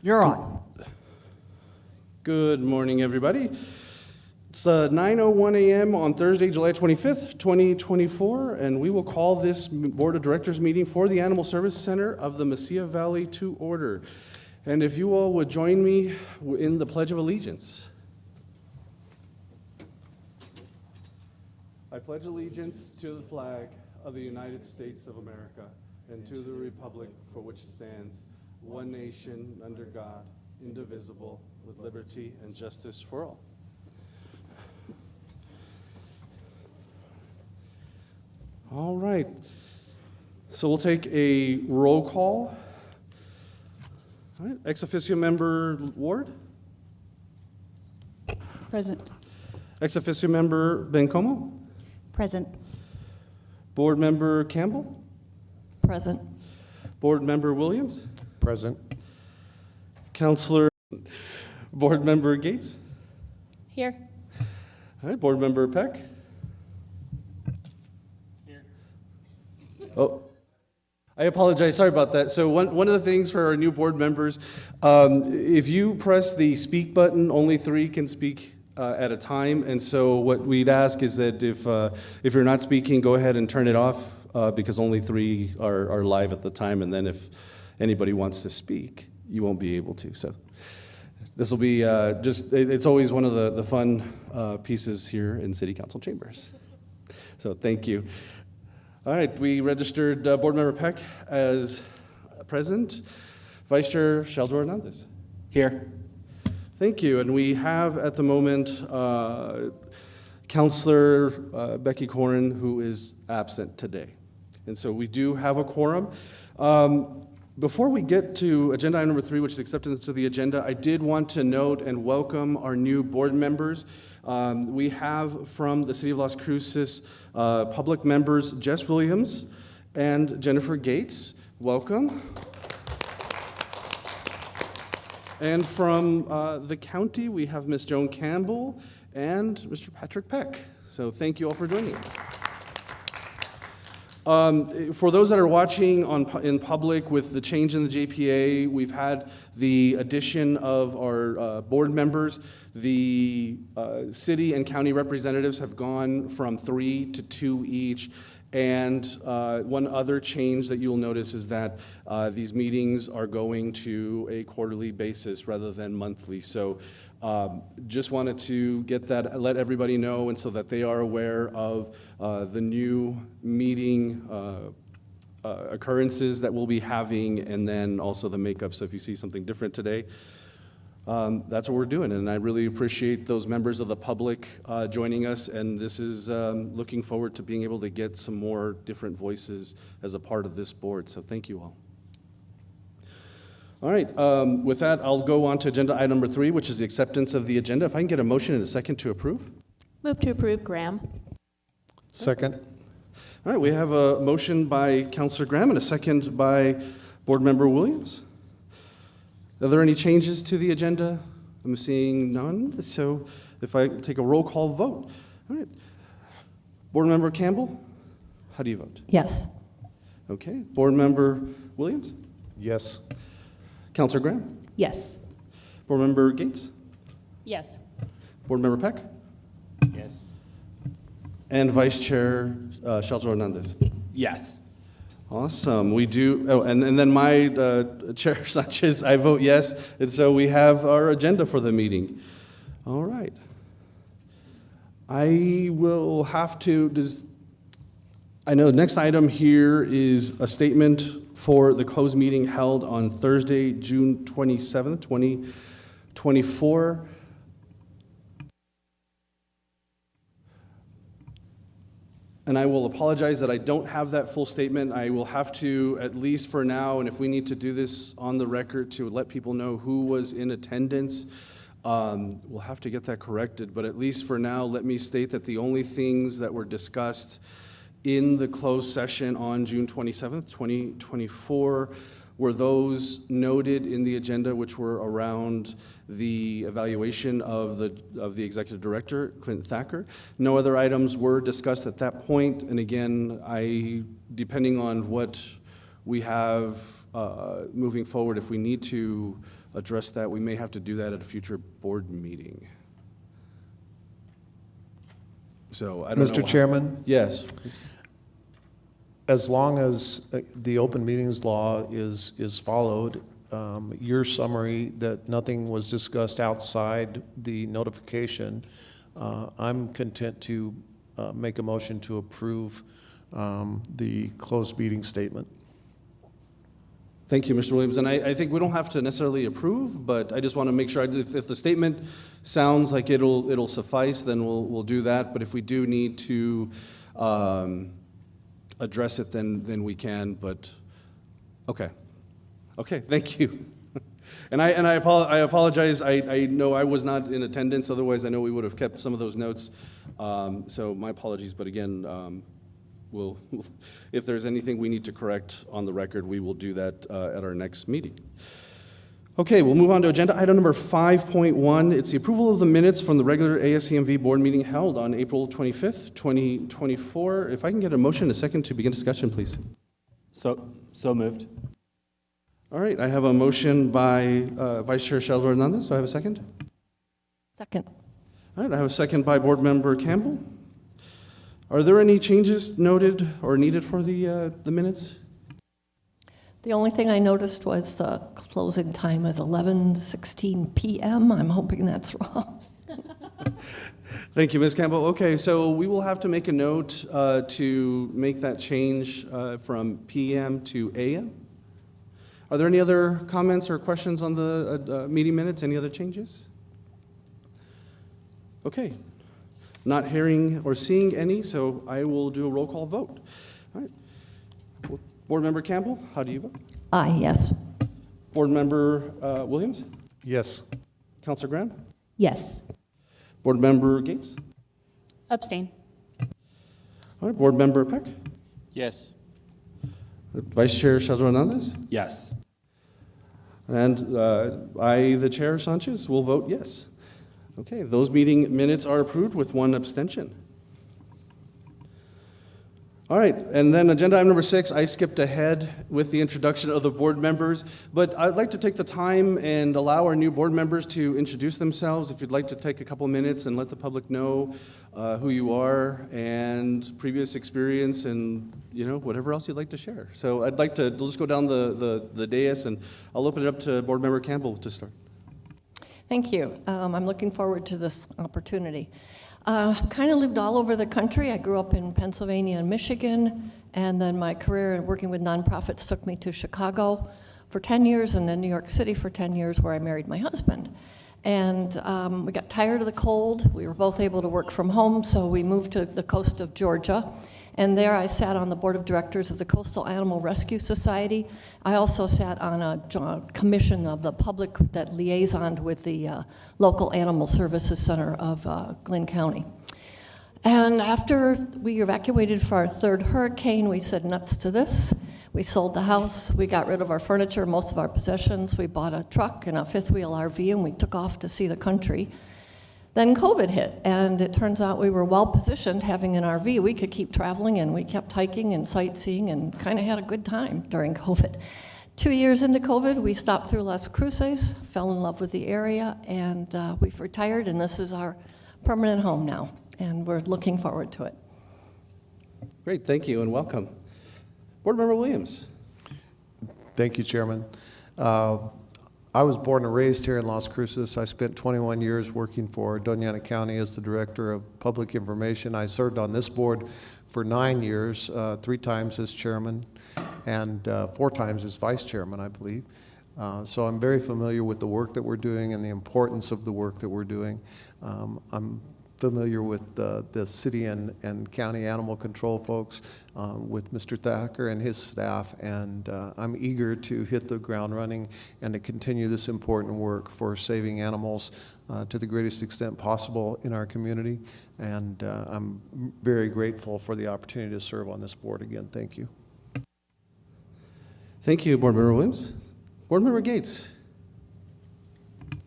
You're on. Good morning, everybody. It's 9:01 a.m. on Thursday, July 25th, 2024, and we will call this Board of Directors meeting for the Animal Service Center of the Mesilla Valley to order. And if you all would join me in the Pledge of Allegiance. I pledge allegiance to the flag of the United States of America and to the republic for which it stands, one nation under God, indivisible, with liberty and justice for all. All right, so we'll take a roll call. All right, ex officio member Ward. Present. Ex officio member Bencomo. Present. Board member Campbell. Present. Board member Williams. Present. Counselor, board member Gates. Here. All right, board member Peck. Here. Oh, I apologize. Sorry about that. So one of the things for our new board members, if you press the speak button, only 3 can speak at a time. And so what we'd ask is that if you're not speaking, go ahead and turn it off because only 3 are live at the time. And then if anybody wants to speak, you won't be able to. So this will be it's always one of the fun pieces here in City Council chambers. So thank you. All right, we registered Board Member Peck as present. Vice Chair Sheldon Hernandez. Here. Thank you. And we have at the moment Counselor Becky Corrin, who is absent today. And so we do have a quorum. Before we get to agenda item number 3, which is acceptance of the agenda, I did want to note and welcome our new board members. We have from the City of Las Cruces public members Jess Williams and Jennifer Gates. Welcome. And from the county, we have Ms. Joan Campbell and Mr. Patrick Peck. So thank you all for joining us. For those that are watching in public with the change in the JPA, we've had the addition of our board members. The city and county representatives have gone from 3 to 2 each. And one other change that you'll notice is that these meetings are going to a quarterly basis rather than monthly. So just wanted to get that, let everybody know, and so that they are aware of the new meeting occurrences that we'll be having, and then also the makeup. So if you see something different today, that's what we're doing, and I really appreciate those members of the public joining us, and this is looking forward to being able to get some more different voices as a part of this board, so thank you all. All right, with that, I'll go on to agenda item number 3, which is the acceptance of the agenda. If I can get a motion and a second to approve. Move to approve, Graham. Second. All right, we have a motion by Councilor Graham and a second by Board Member Williams. Are there any changes to the agenda? I'm seeing none, so if I take a roll call vote. All right. Board Member Campbell, how do you vote? Yes. Okay. Board Member Williams? Yes. Councilor Graham? Yes. Board Member Gates? Yes. Board Member Peck? Yes. And Vice Chair Sheldon Hernandez? Yes. Awesome. We do, oh, and then my Chair Sanchez, I vote yes, and so we have our agenda for the meeting. All right. I will have to, I know the next item here is a statement for the closed meeting held on Thursday, June 27th, 2024. And I will apologize that I don't have that full statement. I will have to, at least for now, and if we need to do this on the record to let people know who was in attendance, we'll have to get that corrected. But at least for now, let me state that the only things that were discussed in the closed session on June 27th, 2024 were those noted in the agenda, which were around the evaluation of the executive director, Clinton Thacker. No other items were discussed at that point, and again, depending on what we have moving forward, if we need to address that. We may have to do that at a future board meeting. So I don't know. Mr. Chairman, Yes. as long as the open meetings law is followed, your summary that nothing was discussed outside the notification, I'm content to make a motion to approve the closed meeting statement. Thank you, Mr. Williams. And I think we don't have to necessarily approve, but I just want to make sure, if the statement sounds like it'll suffice, then we'll do that. But if we do need to address it, then we can, but, okay. Okay, thank you. And I apologize, I know I was not in attendance, otherwise I know we would have kept some of those notes. So my apologies, but again, we'll, if there's anything we need to correct on the record, we will do that at our next meeting. Okay, we'll move on to agenda item number 5.1. It's the approval of the minutes from the regular ASCMV board meeting held on April 25th, 2024. If I can get a motion, a second to begin discussion, please. So moved. All right, I have a motion by Vice Chair Sheldon Hernandez. Do I have a second? Second. All right, I have a second by Board Member Campbell. Are there any changes noted or needed for the minutes? The only thing I noticed was the closing time is 11:16 p.m. I'm hoping that's wrong. Thank you, Ms. Campbell. Okay, so we will have to make a note to make that change from PM to AM. Are there any other comments or questions on the meeting minutes? Any other changes? Okay. Not hearing or seeing any, so I will do a roll call vote. All right. Board Member Campbell, how do you vote? Aye, yes. Board Member Williams? Yes. Counselor Graham? Yes. Board Member Gates? Abstain. All right. Board Member Peck? Yes. Vice Chair Sheldon Hernandez? Yes. And I, the Chair Sanchez, will vote yes. Okay, those meeting minutes are approved with one abstention. All right, and then agenda item number 6, I skipped ahead with the introduction of the board members, but I'd like to take the time and allow our new board members to introduce themselves. If you'd like to take a couple minutes and let the public know who you are and previous experience and, you know, whatever else you'd like to share. So I'd like to just go down the dais, and I'll open it up to Board Member Campbell to start. Thank you. I'm looking forward to this opportunity. Kind of lived all over the country. I grew up in Pennsylvania and Michigan, and then my career in working with nonprofits took me to Chicago for 10 years and then New York City for 10 years, where I married my husband. And we got tired of the cold. We were both able to work from home, so we moved to the coast of Georgia. And there I sat on the board of directors of the Coastal Animal Rescue Society. I also sat on a commission of the public that liaisoned with the local animal services center of Glynn County. And after we evacuated for our third hurricane, we said nuts to this. We sold the house, we got rid of our furniture, most of our possessions. We bought a truck and a fifth wheel RV, and we took off to see the country. Then COVID hit, and it turns out we were well positioned having an RV. We could keep traveling, and we kept hiking and sightseeing and kind of had a good time during COVID. 2 years into COVID, we stopped through Las Cruces, fell in love with the area, and we've retired, and this is our permanent home now, and we're looking forward to it. Great, thank you and welcome. Board Member Williams. Thank you, Chairman. I was born and raised here in Las Cruces. I spent 21 years working for Doña Ana County as the Director of Public Information. I served on this board for 9 years, 3 times as chairman and 4 times as vice chairman, I believe. So I'm very familiar with the work that we're doing and the importance of the work that we're doing. I'm familiar with the city and county animal control folks, with Mr. Thacker and his staff, and I'm eager to hit the ground running and to continue this important work for saving animals to the greatest extent possible in our community. And I'm very grateful for the opportunity to serve on this board again. Thank you. Thank you, Board Member Williams. Board Member Gates.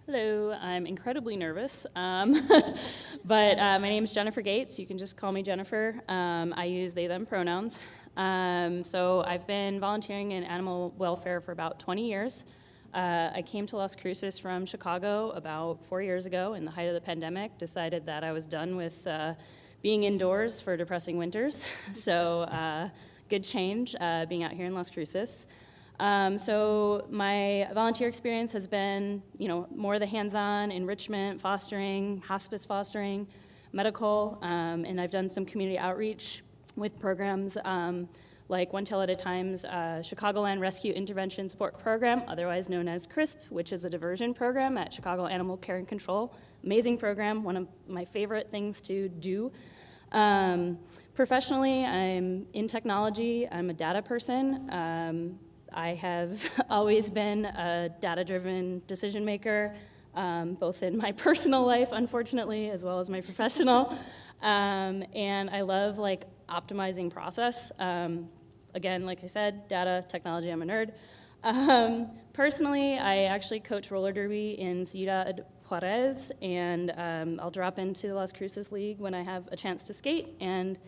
Hello, I'm incredibly nervous, but my name is Jennifer Gates. You can just call me Jennifer. I use they, them pronouns. So I've been volunteering in animal welfare for about 20 years. I came to Las Cruces from Chicago about 4 years ago in the height of the pandemic, decided that I was done with being indoors for depressing winters. So good change being out here in Las Cruces. So my volunteer experience has been, more the hands-on enrichment, fostering, hospice fostering, medical, and I've done some community outreach with programs like One Tail at a Time's Chicagoland Rescue Intervention Support Program, otherwise known as CRISP, which is a diversion program at Chicago Animal Care and Control. Amazing program, one of my favorite things to do. Professionally, I'm in technology. I'm a data person. I have always been a data-driven decision maker, both in my personal life, unfortunately, as well as my professional. And I love optimizing process. Again, like I said, data, technology, I'm a nerd. Personally, I actually coach roller derby in Ciudad Juarez, and I'll drop into the Las Cruces League when I have a chance to skate. And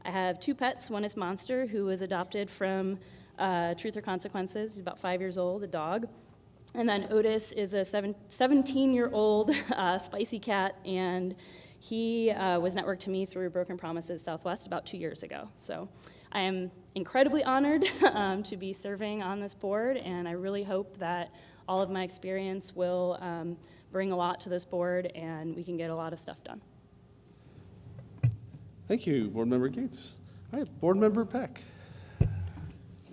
I have 2 pets. One is Monster, who was adopted from Truth or Consequences. He's about 5 years old, a dog. And then Otis is a 17-year-old spicy cat, and he was networked to me through Broken Promises Southwest about 2 years ago. So I am incredibly honored to be serving on this board, and I really hope that all of my experience will bring a lot to this board, and we can get a lot of stuff done. Thank you, Board Member Gates. All right, Board Member Peck.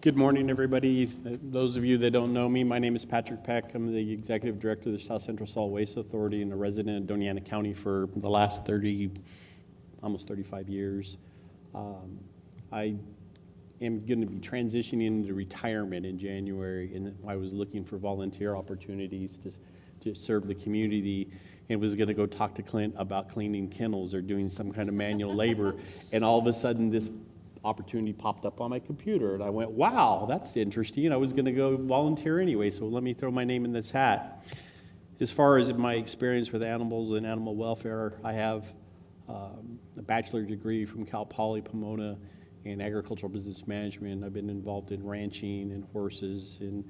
Good morning, everybody. Those of you that don't know me, my name is Patrick Peck. I'm the Executive Director of the South Central Solid Waste Authority and a resident of Doña Ana County for the last almost 35 years. I am going to be transitioning into retirement in January, and I was looking for volunteer opportunities to serve the community, and was going to go talk to Clint about cleaning kennels or doing some kind of manual labor, and all of a sudden this opportunity popped up on my computer, and I went, wow, that's interesting. I was going to go volunteer anyway, so let me throw my name in this hat. As far as my experience with animals and animal welfare, I have a bachelor's degree from Cal Poly Pomona in agricultural business management. I've been involved in ranching and horses, and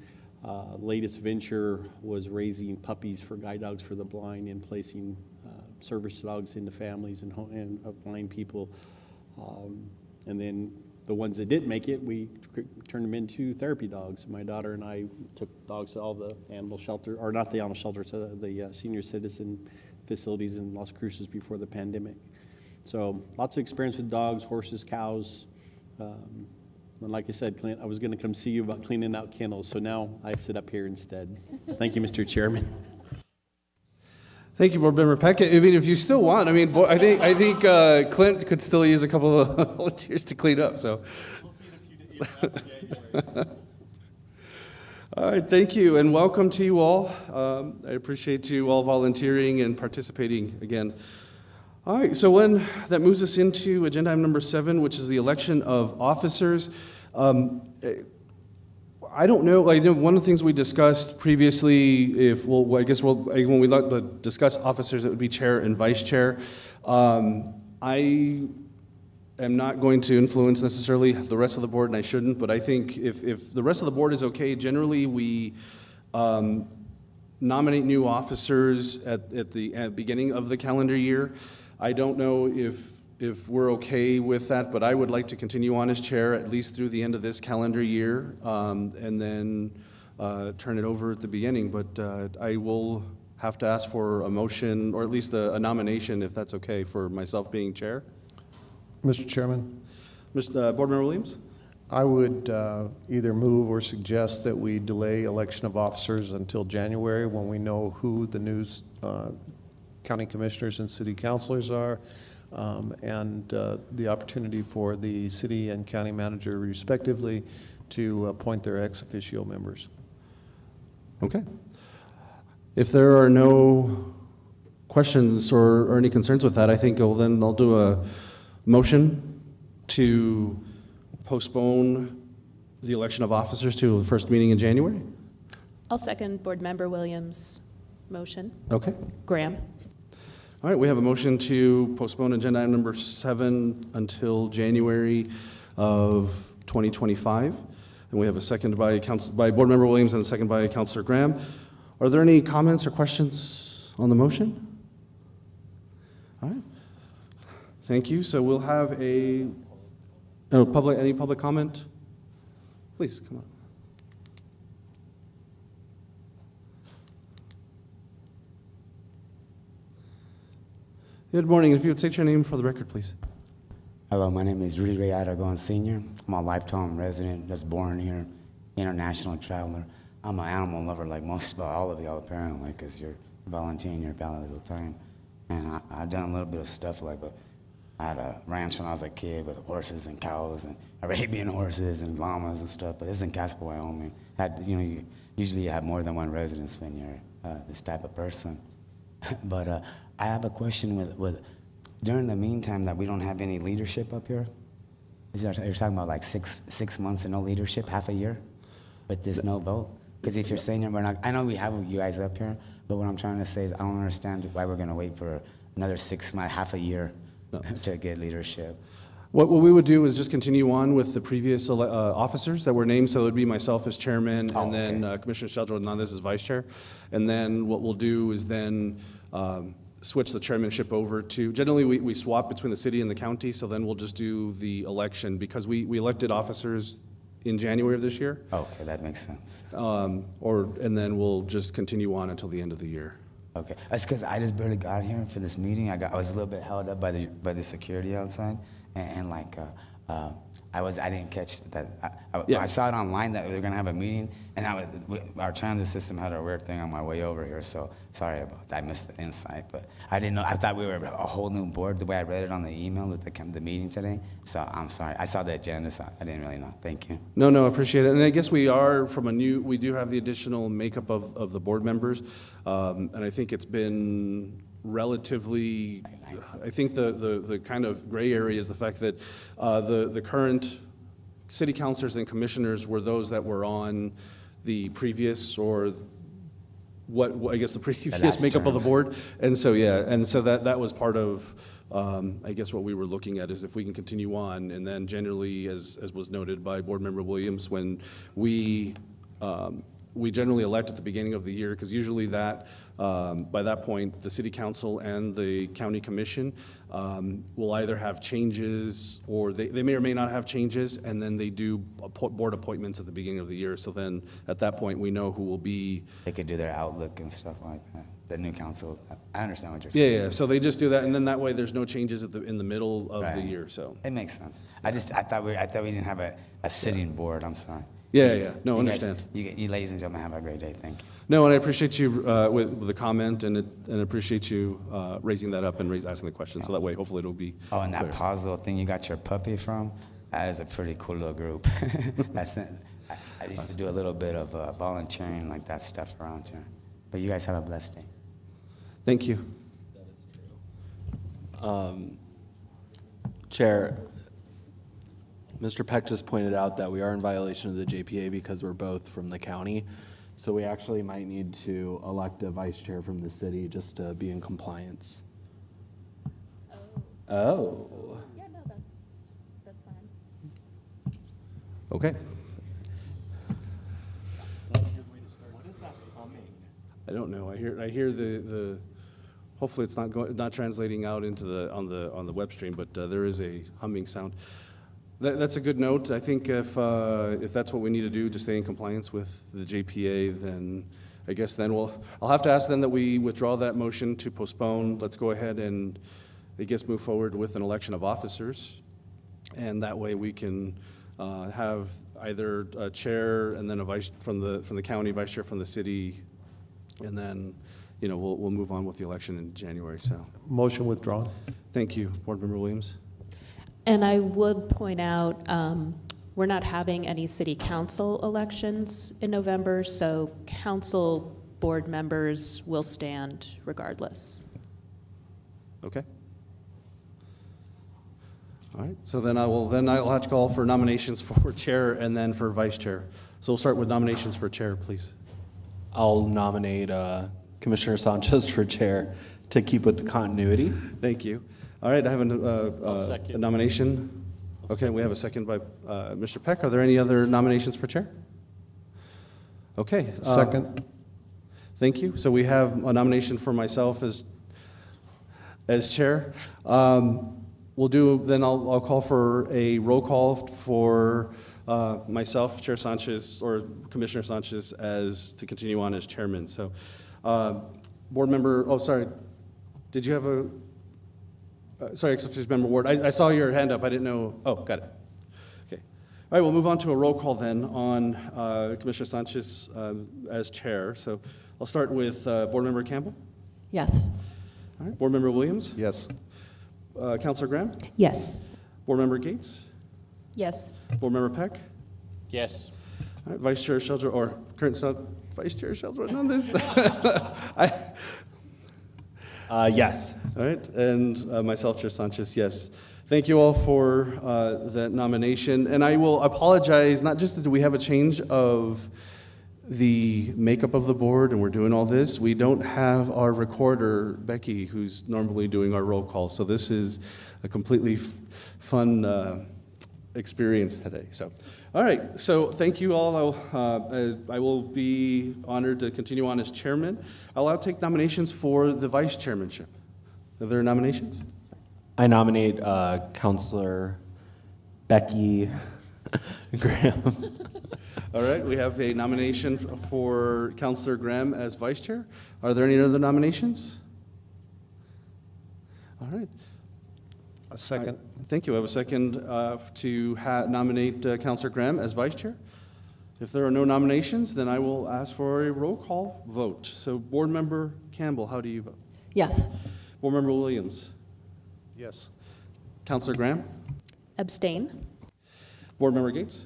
latest venture was raising puppies for guide dogs for the blind and placing service dogs into families and of blind people. And then the ones that didn't make it, we turned them into therapy dogs. My daughter and I took dogs to all the animal shelter, or not the animal shelters, the senior citizen facilities in Las Cruces before the pandemic. So lots of experience with dogs, horses, cows. And like I said, Clint, I was going to come see you about cleaning out kennels, so now I sit up here instead. Thank you, Mr. Chairman. Thank you, Board Member Peck. I mean, if you still want, I mean, I think Clint could still use a couple of volunteers to clean up. So, We'll see in a few days after January. all right, thank you, and welcome to you all. I appreciate you all volunteering and participating again. All right, so that moves us into agenda item number 7, which is the election of officers. I don't know, one of the things we discussed previously, when we discuss officers, it would be chair and vice chair. I am not going to influence necessarily the rest of the board, and I shouldn't, but I think if the rest of the board is okay, generally we nominate new officers at the beginning of the calendar year. I don't know if we're okay with that, but I would like to continue on as chair at least through the end of this calendar year, and then turn it over at the beginning. But I will have to ask for a motion, or at least a nomination, if that's okay, for myself being chair. Mr. Chairman, Board Member Williams? I would either move or suggest that we delay election of officers until January, when we know who the new county commissioners and city councilors are, and the opportunity for the city and county manager respectively to appoint their ex officio members. Okay. If there are no questions or any concerns with that, I think then I'll do a motion to postpone the election of officers to the first meeting in January. I'll second Board Member Williams' motion. Okay. Graham. All right, we have a motion to postpone agenda item number 7 until January of 2025. And we have a second by Board Member Williams and a second by Councilor Graham. Are there any comments or questions on the motion? All right. Thank you. So we'll have any public comment? Please, come on. Good morning. If you would state your name for the record, please. Hello, my name is Rudy Ray Aragon Sr. I'm a lifetime resident that's born here, international traveler. I'm an animal lover like most, but all of y'all apparently, because you're volunteering your valuable time. And I've done a little bit of stuff like, I had a ranch when I was a kid with horses and cows and Arabian horses and llamas and stuff, but this is in Casper, Wyoming. Usually you have more than one residence when you're this type of person. But I have a question with during the meantime that we don't have any leadership up here. You're talking about like six months and no leadership, half a year, but there's no vote. Because if you're saying that we're not, I know we have you guys up here, but what I'm trying to say is I don't understand why we're gonna wait for another 6 months, half a year to get leadership. What we would do is just continue on with the previous officers that were named. So it would be myself as chairman, and then Commissioner Sheldon Hernandez as vice chair. And then what we'll do is then switch the chairmanship over to, generally we swap between the city and the county, so then we'll just do the election because we elected officers in January of this year. Okay, that makes sense. And then we'll just continue on until the end of the year. Okay, that's because I just barely got here for this meeting. I was a little bit held up by the security outside, and like I didn't catch that. I saw it online that we were gonna have a meeting, and our transit system had a weird thing on my way over here. So sorry about that. I missed the insight, but I didn't know. I thought we were a whole new board the way I read it on the email with the meeting today. So I'm sorry. I saw the agenda, so I didn't really know. Thank you. No, appreciate it. And I guess we do have the additional makeup of the board members, and I think it's been relatively, I think the kind of gray area is the fact that the current city councilors and commissioners were those that were on the previous or what I guess the previous makeup of the board. And so, that was part of, I guess what we were looking at is if we can continue on, and then generally, as was noted by Board Member Williams, when we generally elect at the beginning of the year, because usually by that point, the city council and the county commission will either have changes, or they may or may not have changes, and then they do board appointments at the beginning of the year. So then, at that point, we know who will be. They could do their outlook and stuff like that. The new council. I understand what you're saying. Yeah. So they just do that, and then that way, there's no changes in the middle of the year. So it makes sense. I thought we didn't have a sitting board. I'm sorry. Yeah. No, understand. You ladies and gentlemen, have a great day. Thank you. No, and I appreciate you with the comment, and appreciate you raising that up and asking the question. So that way, hopefully, it'll be Oh, and that clear. pause little thing you got your puppy from, that is a pretty cool little group. I used to do a little bit of volunteering like that stuff around here. But you guys have a blessed day. Thank you. Chair, Mr. Peck just pointed out that we are in violation of the JPA because we're both from the county. So we actually might need to elect a vice chair from the city just to be in compliance. Oh. Yeah, no, that's fine. Okay. I don't know. I hear the. Hopefully, it's not translating out into on the web stream, but there is a humming sound. That's a good note. I think if that's what we need to do to stay in compliance with the JPA, then I guess I'll have to ask then that we withdraw that motion to postpone. Let's go ahead and I guess move forward with an election of officers, and that way we can have either a chair and then a vice from the county, vice chair from the city, and then we'll move on with the election in January. So Motion withdrawn. thank you, Board Member Williams. And I would point out, we're not having any city council elections in November, so council board members will stand regardless. Okay. All right. So then I'll have to call for nominations for chair and then for vice chair. So we'll start with nominations for chair, please. I'll nominate Commissioner Sanchez for chair to keep with the continuity. Thank you. All right, I have a nomination. Okay, we have a second by Mr. Peck. Are there any other nominations for chair? Okay. Second. Thank you. So we have a nomination for myself as chair. We'll do, then I'll call for a roll call for myself, Chair Sanchez, or Commissioner Sanchez, to continue on as chairman. So, board member, oh, sorry, did you have sorry, ex-officio member Ward, I saw your hand up, I didn't know, oh, got it. Okay. All right, we'll move on to a roll call then on Commissioner Sanchez as chair. So I'll start with board member Campbell. Yes. All right, board member Williams. Yes. Councilor Graham. Yes. Board member Gates. Yes. Board member Peck. Yes. All right, Vice Chair Sheldron, or current Vice Chair Sheldron on this. Yes. All right, and myself, Chair Sanchez, yes. Thank you all for that nomination. And I will apologize, not just that we have a change of the makeup of the board and we're doing all this, we don't have our recorder, Becky, who's normally doing our roll call. So this is a completely fun experience today. So, all right, so thank you all. I will be honored to continue on as chairman. I'll now take nominations for the vice chairmanship. Are there nominations? I nominate Counselor Becky Graham. All right, we have a nomination for Councilor Graham as vice chair. Are there any other nominations? All right. A second. Thank you. I have a second to nominate Councilor Graham as vice chair. If there are no nominations, then I will ask for a roll call vote. So board member Campbell, how do you vote? Yes. Board member Williams? Yes. Councilor Graham? Abstain. Board member Gates?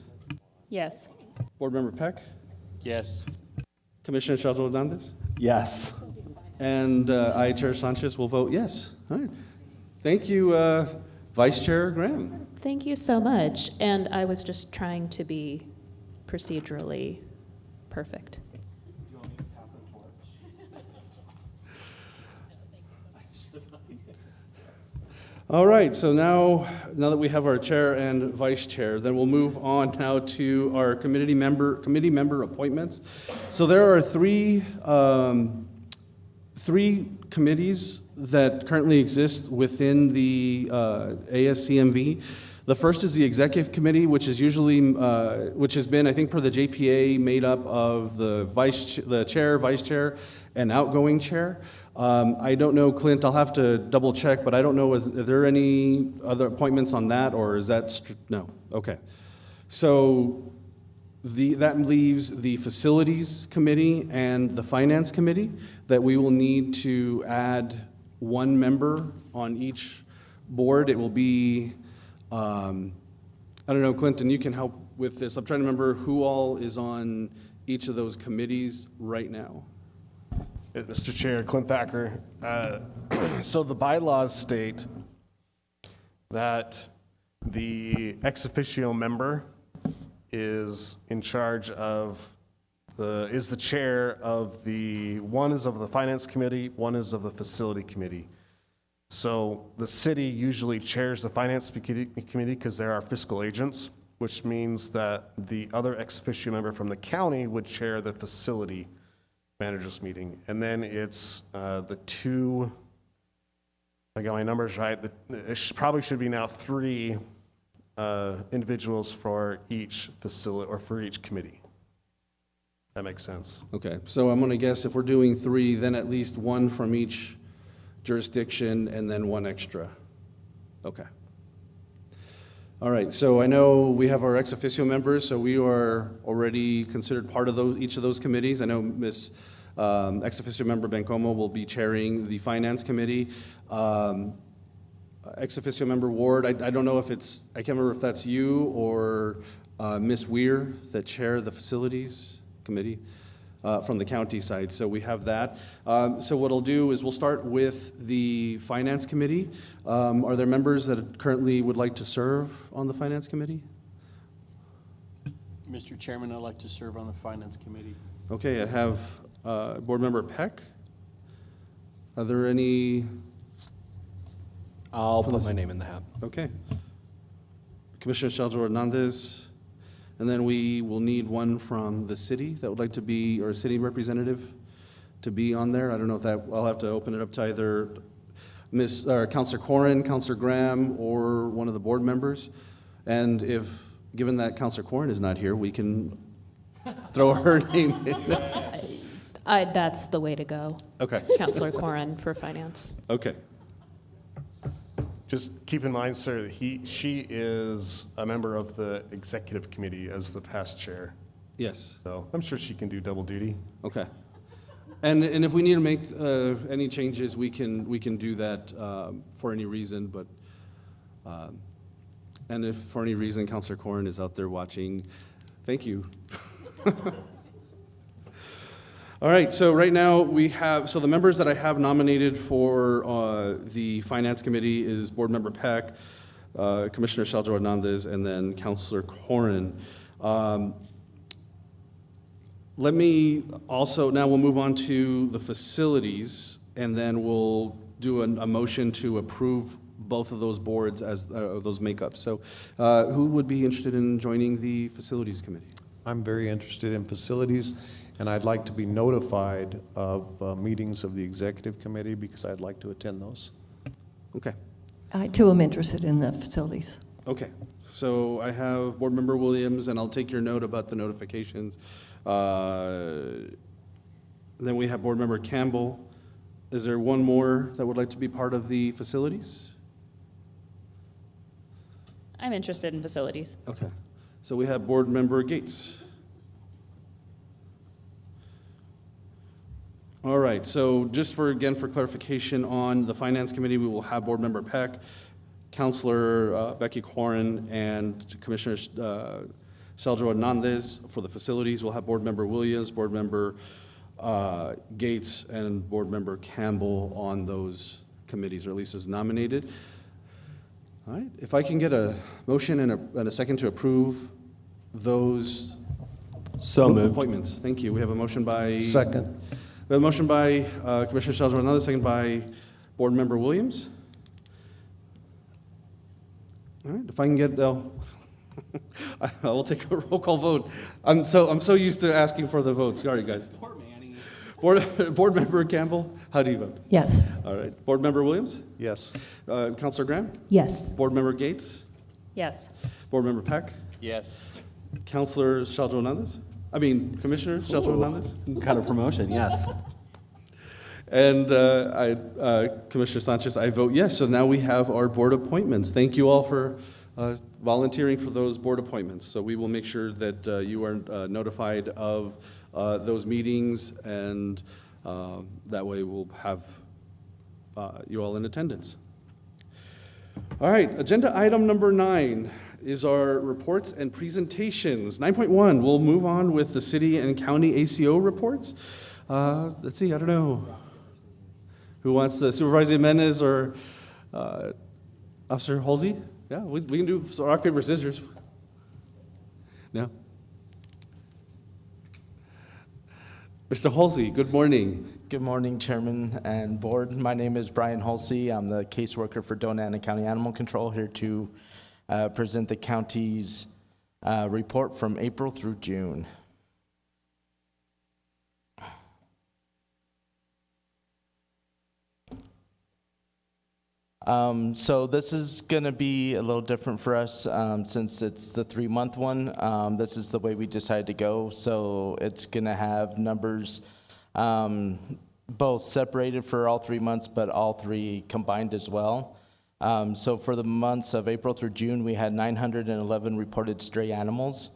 Yes. Board member Peck? Yes. Commissioner Sheldon Hernandez? Yes. And I, Chair Sanchez, will vote yes. All right. Thank you, Vice Chair Graham. Thank you so much. And I was just trying to be procedurally perfect. All right, so now that we have our chair and vice chair, then we'll move on now to our committee member appointments. So there are three committees that currently exist within the ASCMV. The first is the executive committee, which is usually, which has been, I think, per the JPA, made up of the chair, vice chair, and outgoing chair. I don't know, Clint, I'll have to double check, but I don't know, are there any other appointments on that, or is that, no, okay. So that leaves the facilities committee and the finance committee that we will need to add one member on each board. It will be, I don't know, Clinton, you can help with this. I'm trying to remember who all is on each of those committees right now. Mr. Chair, Clint Thacker. So the bylaws state that the ex officio member is in charge of is the chair of one is of the finance committee, one is of the facility committee. So the city usually chairs the finance committee because they're our fiscal agents, which means that the other ex officio member from the county would chair the facility managers meeting. And then it's the two, I got my numbers right, probably should be now 3 individuals for each facility or for each committee. That makes sense. Okay, so I'm gonna guess if we're doing 3, then at least 1 from each jurisdiction and then 1 extra. Okay. All right, so I know we have our ex officio members, so we are already considered part of each of those committees. I know Ms. Ex officio member Bencomo will be chairing the finance committee. Ex officio member Ward, I don't know if I can't remember if that's you or Ms. Weir that chair the facilities committee from the county side. So we have that. So what I'll do is we'll start with the finance committee. Are there members that currently would like to serve on the finance committee? Mr. Chairman, I'd like to serve on the Finance Committee. Okay, I have board member Peck. Are there any? I'll put my name in the hat. Okay. Commissioner Sheljo Hernandez, and then we will need one from the city that would like to be, or a city representative to be on there. I don't know if that, I'll have to open it up to either Counselor Corrin, Counselor Graham, or one of the board members. And if, given that Counselor Corrin is not here, we can throw her name in. That's the way to go. Okay, Counselor Corrin for finance. okay. Just keep in mind, sir, that she is a member of the executive committee as the past chair. Yes, So I'm sure she can do double duty. okay. And if we need to make any changes, we can do that for any reason, but, and if for any reason Counselor Corrin is out there watching, thank you. All right, so right now we have, so the members that I have nominated for the Finance Committee is Board Member Peck, Commissioner Sheljo Hernandez, and then Counselor Corrin. Let me also, now we'll move on to the facilities, and then we'll do a motion to approve both of those boards as those makeups. So who would be interested in joining the Facilities Committee? I'm very interested in facilities, and I'd like to be notified of meetings of the executive committee because I'd like to attend those. Okay. I too am interested in the facilities. Okay, so I have Board Member Williams, and I'll take your note about the notifications. Then we have Board Member Campbell. Is there one more that would like to be part of the facilities? I'm interested in facilities. Okay, so we have Board Member Gates. All right, so just for clarification on the Finance Committee, we will have Board Member Peck, Counselor Becky Corrin, and Commissioner Sheljo Hernandez. For the facilities, we'll have Board Member Williams, Board Member Gates, and Board Member Campbell on those committees, or at least as nominated. All right, if I can get a motion and a second to approve those So moved. appointments. Thank you. We have a motion by... Second. We have a motion by Commissioner Sheljo Hernandez, second by Board Member Williams. All right, if I can get, I will take a roll call vote. I'm so used to asking for the votes. Sorry, guys. Poor Manny. Board Member Campbell, how do you vote? Yes. All right. Board Member Williams? Yes. Counselor Graham? Yes. Board Member Gates? Yes. Board Member Peck? Yes. Counselor Sheljo Hernandez? Commissioner Sheljo Hernandez? Kind of promotion, yes. And Commissioner Sanchez, I vote yes. So now we have our board appointments. Thank you all for volunteering for those board appointments. So we will make sure that you are notified of those meetings, and that way we'll have you all in attendance. All right, agenda item number 9 is our reports and presentations. 9.1, we'll move on with the city and county ACO reports. Let's see, I don't know. Who wants to, Supervisor Jimenez or Officer Halsey? Yeah, we can do rock, paper, scissors. No? Mr. Halsey, good morning. Good morning, Chairman and Board. My name is Brian Halsey. I'm the caseworker for Doñana County Animal Control, here to present the county's report from April through June. So this is going to be a little different for us since it's the 3-month one. This is the way we decided to go. So it's going to have numbers both separated for all 3 months, but all 3 combined as well. So for the months of April through June, we had 911 reported stray animals.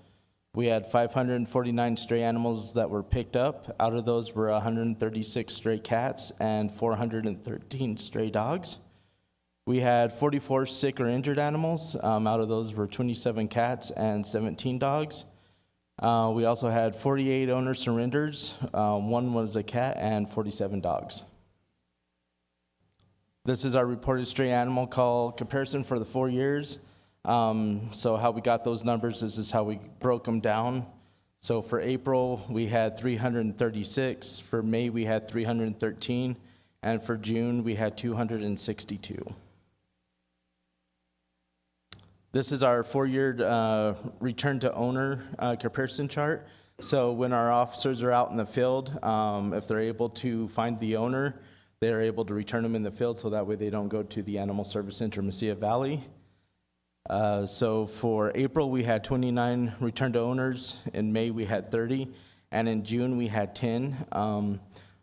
We had 549 stray animals that were picked up. Out of those were 136 stray cats and 413 stray dogs. We had 44 sick or injured animals. Out of those were 27 cats and 17 dogs. We also had 48 owner surrenders. 1 was a cat and 47 dogs. This is our reported stray animal call comparison for the 4 years. So how we got those numbers, this is how we broke them down. So for April, we had 336. For May, we had 313. And for June, we had 262. This is our 4-year return to owner comparison chart. So when our officers are out in the field, if they're able to find the owner, they're able to return them in the field so that way they don't go to the Animal Service Center, Mesilla Valley. So for April, we had 29 return to owners. In May, we had 30. And in June, we had 10.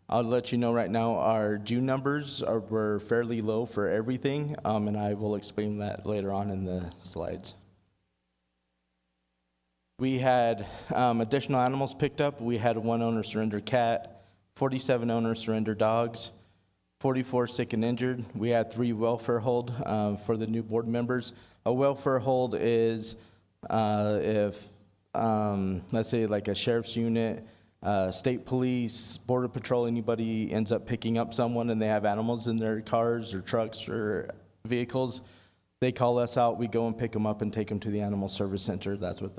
I'll let you know right now, our June numbers were fairly low for everything, and I will explain that later on in the slides. We had additional animals picked up. We had 1 owner surrender cat, 47 owners surrender dogs, 44 sick and injured. We had 3 welfare hold for the new board members. A welfare hold is if, let's say like a sheriff's unit, state police, border patrol, anybody ends up picking up someone and they have animals in their cars or trucks or vehicles, they call us out, we go and pick them up and take them to the Animal Service Center. That's what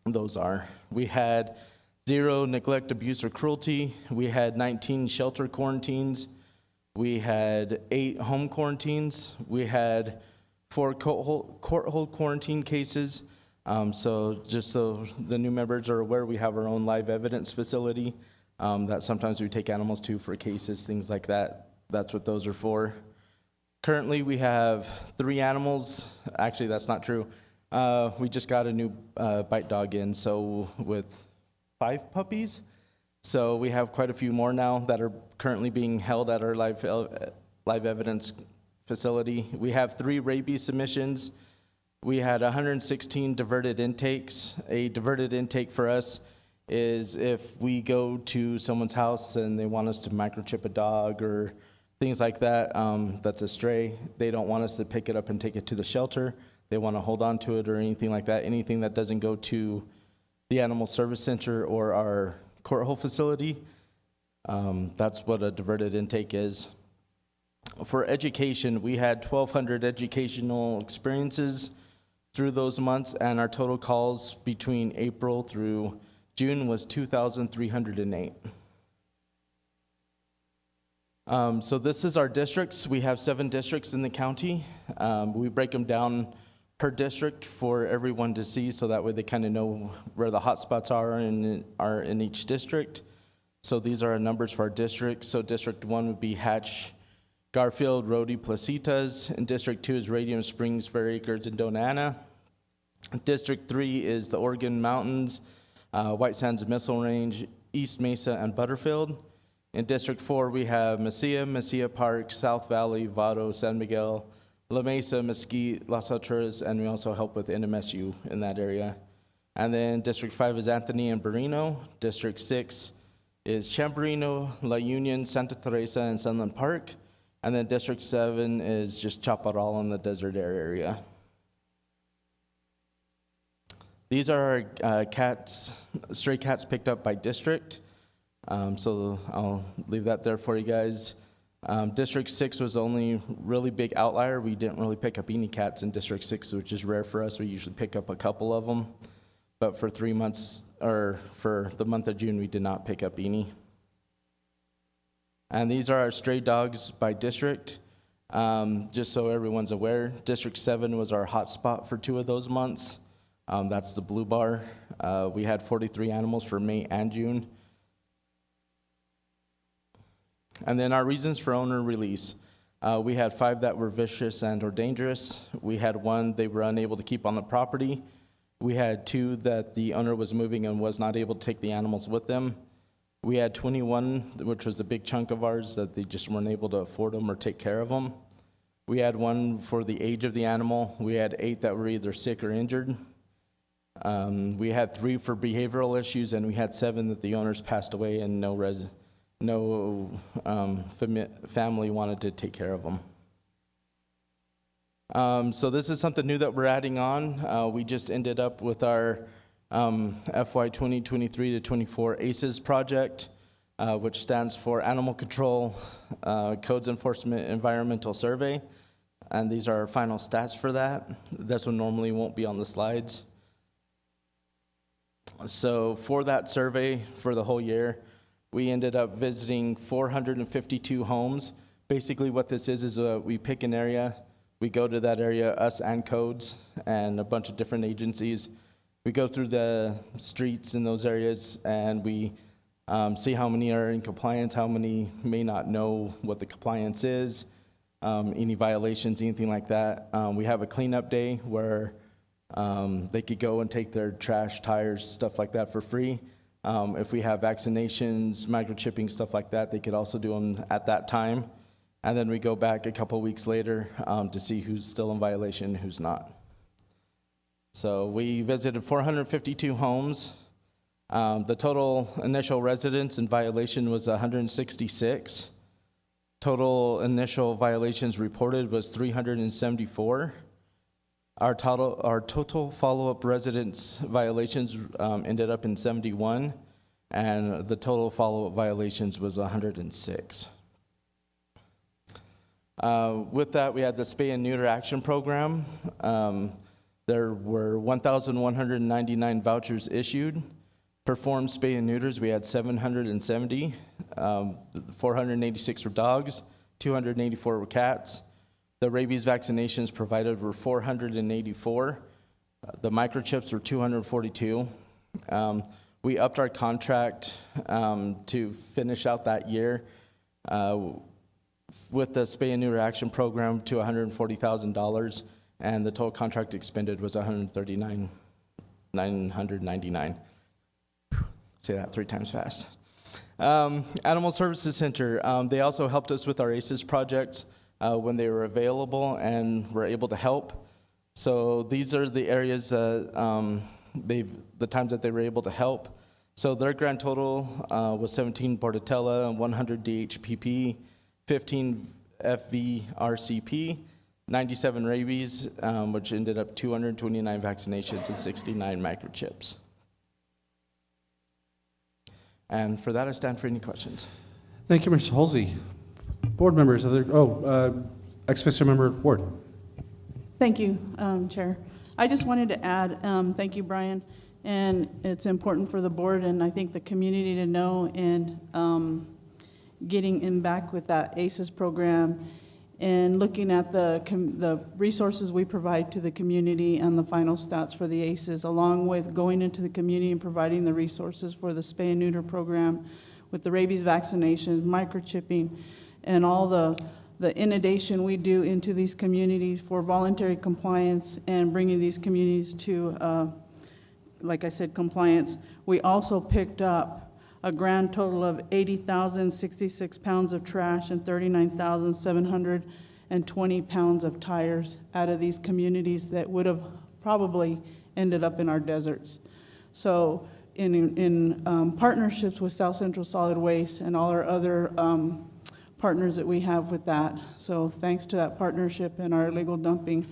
those are. We had 0 neglect, abuse, or cruelty. We had 19 shelter quarantines. We had 8 home quarantines. We had 4 court hold quarantine cases. So just so the new members are aware, we have our own live evidence facility that sometimes we take animals to for cases, things like that. That's what those are for. Currently, we have 3 animals. Actually, that's not true. We just got a new bite dog in, so with 5 puppies. So we have quite a few more now that are currently being held at our live evidence facility. We have 3 rabies submissions. We had 116 diverted intakes. A diverted intake for us is if we go to someone's house and they want us to microchip a dog or things like that, that's a stray. They don't want us to pick it up and take it to the shelter. They want to hold on to it or anything like that. Anything that doesn't go to the Animal Service Center or our court hold facility, that's what a diverted intake is. For education, we had 1,200 educational experiences through those months, and our total calls between April through June was 2,308. So this is our districts. We have 7 districts in the county. We break them down per district for everyone to see, so that way they kind of know where the hot spots are in each district. So these are our numbers for our districts. So District 1 would be Hatch, Garfield, Rhodey, Placitas, and District 2 is Radium Springs, Fair Acres, and Donana. District 3 is the Oregon Mountains, White Sands Missile Range, East Mesa, and Butterfield. In District 4, we have Mesilla Park, South Valley, Vado, San Miguel, La Mesa, Mesquite, Las Alturas, and we also help with NMSU in that area. And then District 5 is Anthony and Barreno. District 6 is Chamberino, La Union, Santa Teresa, and Sunland Park. And then District 7 is just Chaparral in the Desert Air area. These are our stray cats picked up by district. So I'll leave that there for you guys. District 6 was the only really big outlier. We didn't really pick up any cats in District 6, which is rare for us. We usually pick up a couple of them. But for 3 months, or for the month of June, we did not pick up any. And these are our stray dogs by district. Just so everyone's aware, District 7 was our hot spot for 2 of those months. That's the blue bar. We had 43 animals for May and June. And then our reasons for owner release. We had 5 that were vicious and or dangerous. We had 1 they were unable to keep on the property. We had 2 that the owner was moving and was not able to take the animals with them. We had 21, which was a big chunk of ours, that they just weren't able to afford them or take care of them. We had 1 for the age of the animal. We had 8 that were either sick or injured. We had 3 for behavioral issues, and we had 7 that the owners passed away and no family wanted to take care of them. So this is something new that we're adding on. We just ended up with our FY 2023 to 24 ACES project, which stands for Animal Control Codes Enforcement Environmental Survey. And these are our final stats for that. This one normally won't be on the slides. So for that survey for the whole year, we ended up visiting 452 homes. Basically what this is we pick an area, We go to that area, us and codes and a bunch of different agencies. We go through the streets in those areas and we see how many are in compliance, how many may not know what the compliance is, any violations, anything like that. We have a cleanup day where they could go and take their trash, tires, stuff like that for free. If we have vaccinations, microchipping, stuff like that, they could also do them at that time. And then we go back a couple weeks later to see who's still in violation and who's not. So we visited 452 homes. The total initial residents in violation was 166. Total initial violations reported was 374. Our total follow-up residents violations ended up in 71, and the total follow-up violations was 106. With that, we had the spay and neuter action program. There were 1,199 vouchers issued. Performed spay and neuters, we had 770. 486 were dogs, 284 were cats. The rabies vaccinations provided were 484. The microchips were 242. We upped our contract to finish out that year with the spay and neuter action program to $140,000, and the total contract expended was $139,999. Say that 3 times fast. Animal Services Center, they also helped us with our ACEs projects when they were available and were able to help. So these are the areas that the times that they were able to help. So their grand total was 17 Bordetella, 100 DHPP, 15 FVRCP, 97 rabies, which ended up 229 vaccinations and 69 microchips. And for that, I stand for any questions. Thank you, Mr. Halsey. Board members, ex-officio member Ward. Thank you, Chair. I just wanted to add, thank you, Brian, and it's important for the board and I think the community to know in getting in back with that ACEs program and looking at the resources we provide to the community and the final stats for the ACEs, along with going into the community and providing the resources for the spay and neuter program with the rabies vaccination, microchipping, and all the inundation we do into these communities for voluntary compliance and bringing these communities to, like I said, compliance. We also picked up a grand total of 80,066 pounds of trash and 39,720 pounds of tires out of these communities that would have probably ended up in our deserts. So in partnerships with South Central Solid Waste and all our other partners that we have with that. So thanks to that partnership and our illegal dumping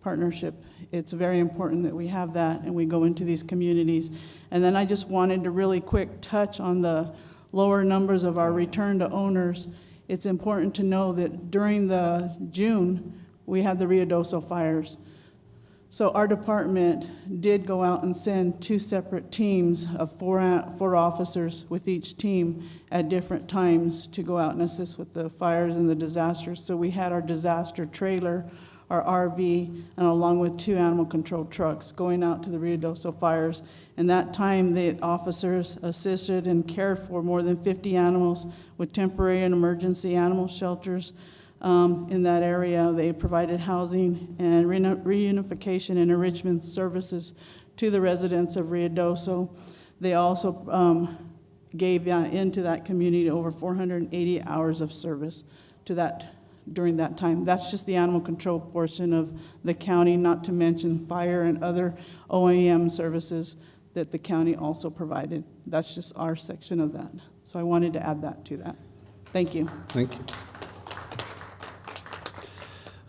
partnership, it's very important that we have that and we go into these communities. And then I just wanted to really quick touch on the lower numbers of our return to owners. It's important to know that during the June, we had the Ruidoso fires. So our department did go out and send 2 separate teams of 4 officers with each team at different times to go out and assist with the fires and the disasters. So we had our disaster trailer, our RV, and along with 2 animal control trucks going out to the Ruidoso fires. And that time, the officers assisted and cared for more than 50 animals with temporary and emergency animal shelters in that area. They provided housing and reunification and enrichment services to the residents of Ruidoso. They also gave into that community over 480 hours of service to that during that time. That's just the animal control portion of the county, not to mention fire and other OEM services that the county also provided. That's just our section of that. So I wanted to add that to that. Thank you. Thank you.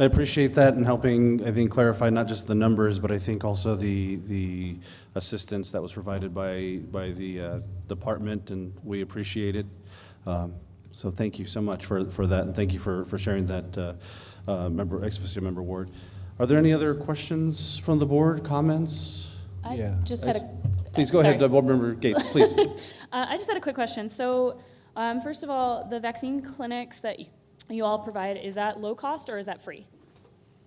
I appreciate that and helping, I think, clarify not just the numbers, but I think also the assistance that was provided by the department, and we appreciate it. So thank you so much for that, and thank you for sharing that, ex-officio member Ward. Are there any other questions from the board, comments? I just had a... Please go ahead, Board Member Gates, please. I just had a quick question. So first of all, the vaccine clinics that you all provide, is that low cost or is that free?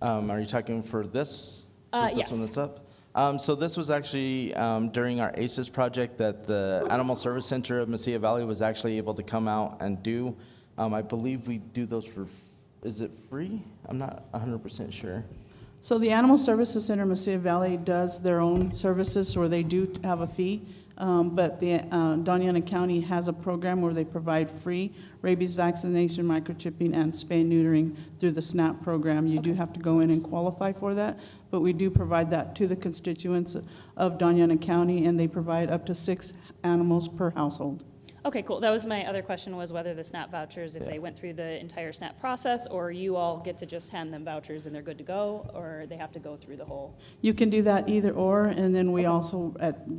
Are you talking for this? This Yes. one that's up? So this was actually during our ACES project that the Animal Service Center of Mesilla Valley was actually able to come out and do. I believe we do those for, is it free? I'm not 100% sure. So the Animal Services Center, Mesilla Valley, does their own services, or they do have a fee. But the Doñana County has a program where they provide free rabies vaccination, microchipping, and spay and neutering through the SNAP program. You do have to go in and qualify for that, but we do provide that to the constituents of Doñana County, and they provide up to 6 animals per household. Okay, cool. That was my other question, was whether the SNAP vouchers, if they went through the entire SNAP process, or you all get to just hand them vouchers and they're good to go, or they have to go through the whole. You can do that either or, and then we also,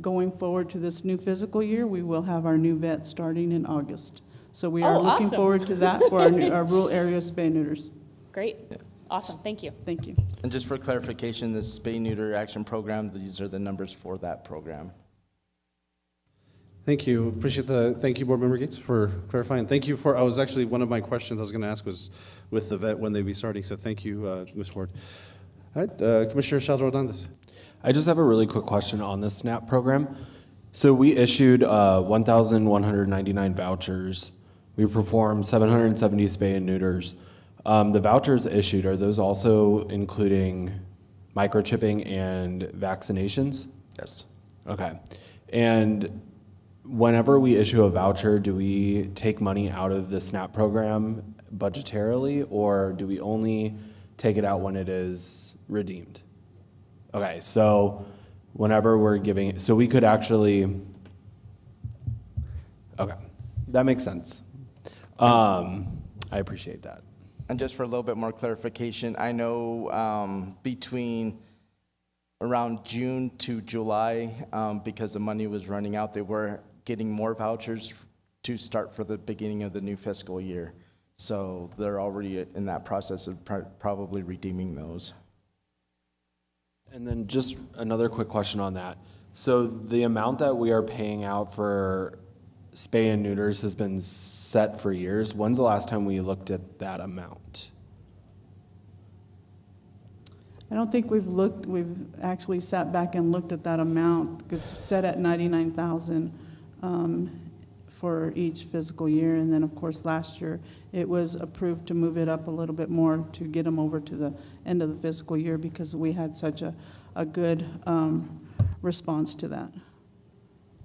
going forward to this new fiscal year, we will have our new vet starting in August. So we are Oh, looking awesome. forward to that for our rural area spay and neuters. Great. Awesome. Thank you. Thank you. And just for clarification, the Spay Neuter Action Program, these are the numbers for that program. Thank you. Appreciate thank you, Board Member Gates, for clarifying. Thank you for, I was actually, one of my questions I was going to ask was with the vet, when they'd be starting, so thank you, Ms. Ward. All right, Commissioner Sheldon Hernandez. I just have a really quick question on the SNAP program. So we issued 1,199 vouchers. We performed 770 spay and neuters. The vouchers issued, are those also including microchipping and vaccinations? Yes. Okay. And whenever we issue a voucher, do we take money out of the SNAP program budgetarily, or do we only take it out when it is redeemed? Okay, so whenever we're giving, so we could actually, okay, that makes sense. I appreciate that. And just for a little bit more clarification, I know between around June to July, because the money was running out, they were getting more vouchers to start for the beginning of the new fiscal year. So they're already in that process of probably redeeming those. And then just another quick question on that. So the amount that we are paying out for spay and neuters has been set for years. When's the last time we looked at that amount? I don't think we've actually sat back and looked at that amount. It's set at 99,000 for each fiscal year. And then, of course, last year, it was approved to move it up a little bit more to get them over to the end of the fiscal year because we had such a good response to that.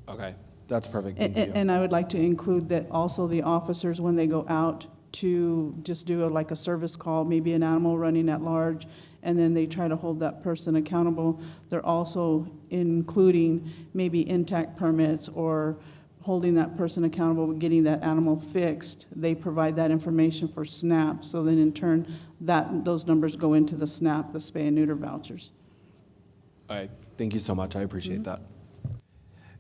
Okay, that's perfect. Thank you. And I would like to include that also the officers, when they go out to just do like a service call, maybe an animal running at large, and then they try to hold that person accountable, they're also including maybe intact permits or holding that person accountable with getting that animal fixed. They provide that information for SNAP, so then in turn, those numbers go into the SNAP, the spay and neuter vouchers. All right, thank you so much. I appreciate that.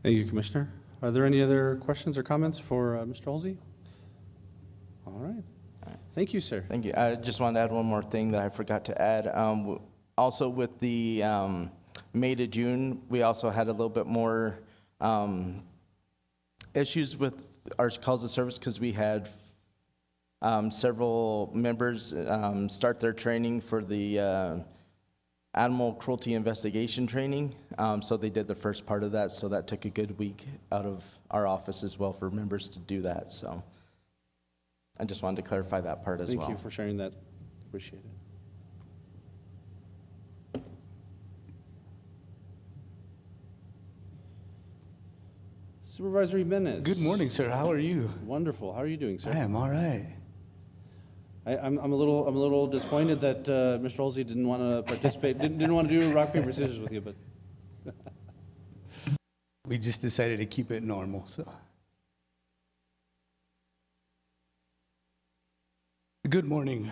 Thank you, Commissioner. Are there any other questions or comments for Mr. Halsey? All right. Thank you, sir. Thank you. I just wanted to add one more thing that I forgot to add. Also with the May to June, we also had a little bit more issues with our calls of service because we had several members start their training for the animal cruelty investigation training. So they did the first part of that, so that took a good week out of our office as well for members to do that. So I just wanted to clarify that part as well. Thank you for sharing that. Appreciate it. Supervisor Jimenez. Good morning, sir. How are you? Wonderful. How are you doing, sir? I am all right. I'm a little disappointed that Mr. Halsey didn't want to participate, didn't want to do rock, paper, scissors with you, but. We just decided to keep it normal, so. Good morning,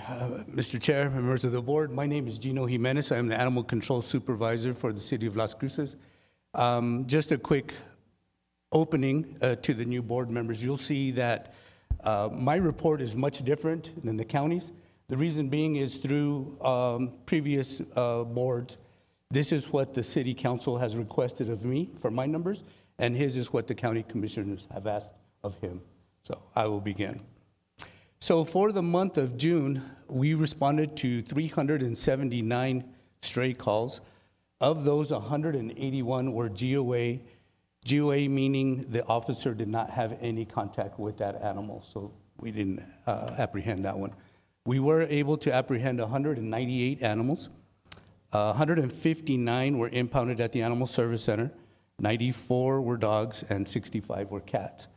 Mr. Chair, members of the board. My name is Gino Jimenez. I'm the Animal Control Supervisor for the City of Las Cruces. Just a quick opening to the new board members. You'll see that my report is much different than the county's. The reason being is through previous boards, this is what the city council has requested of me for my numbers, and his is what the county commissioners have asked of him. So I will begin. So for the month of June, we responded to 379 stray calls. Of those, 181 were GOA. GOA meaning the officer did not have any contact with that animal, so we didn't apprehend that one. We were able to apprehend 198 animals. 159 were impounded at the Animal Service Center, 94 were dogs, and 65 were cats.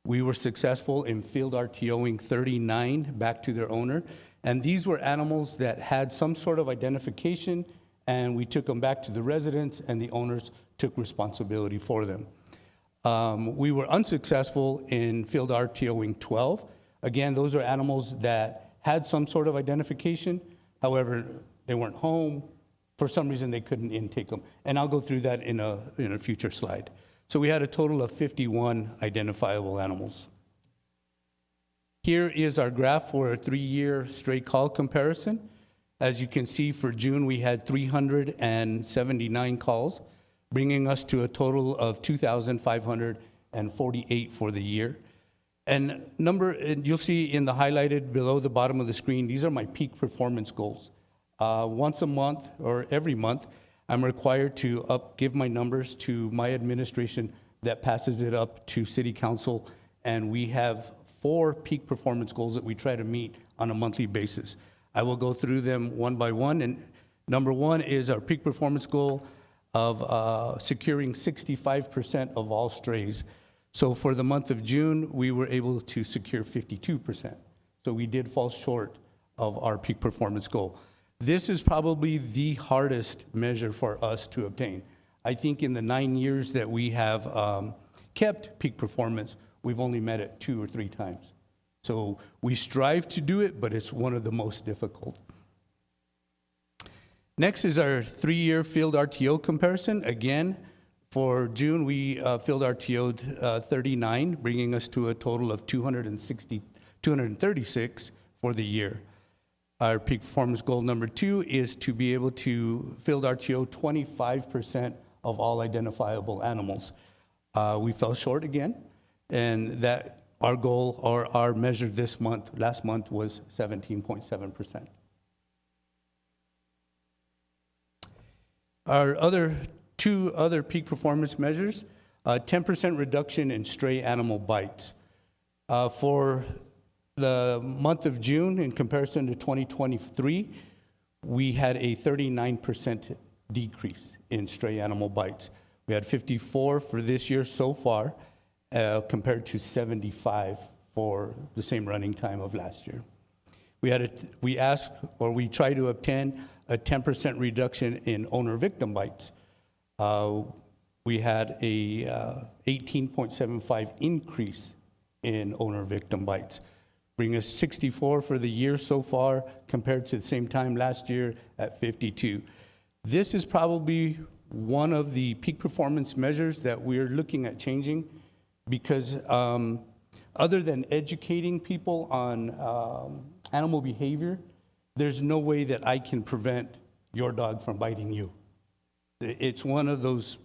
We were successful in field RTOing 39 back to their owner, and these were animals that had some sort of identification, and we took them back to the residents, and the owners took responsibility for them. We were unsuccessful in field RTOing 12. Again, those are animals that had some sort of identification, however, they weren't home. For some reason, they couldn't intake them. And I'll go through that in a future slide. So we had a total of 51 identifiable animals. Here is our graph for a 3-year stray call comparison. As you can see, for June, we had 379 calls, bringing us to a total of 2,548 for the year. And you'll see in the highlighted below the bottom of the screen, these are my peak performance goals. Once a month or every month, I'm required to give my numbers to my administration that passes it up to City Council, and we have 4 peak performance goals that we try to meet on a monthly basis. I will go through them one by one, and number 1 is our peak performance goal of securing 65% of all strays. So for the month of June, we were able to secure 52%. So we did fall short of our peak performance goal. This is probably the hardest measure for us to obtain. I think in the 9 years that we have kept peak performance, we've only met it 2 or 3 times. So we strive to do it, but it's one of the most difficult. Next is our 3-year field RTO comparison. Again, for June, we field RTO'd 39, bringing us to a total of 236 for the year. Our peak performance goal number 2 is to be able to field RTO 25% of all identifiable animals. We fell short again, and that our goal or our measure last month was 17.7%. Our 2 other peak performance measures, 10% reduction in stray animal bites. For the month of June, in comparison to 2023, we had a 39% decrease in stray animal bites. We had 54 for this year so far, compared to 75 for the same running time of last year. We tried to obtain a 10% reduction in owner-victim bites. We had a 18.75 increase in owner-victim bites, bringing us 64 for the year so far, compared to the same time last year at 52. This is probably one of the peak performance measures that we're looking at changing, because other than educating people on animal behavior, there's no way that I can prevent your dog from biting you. It's one of those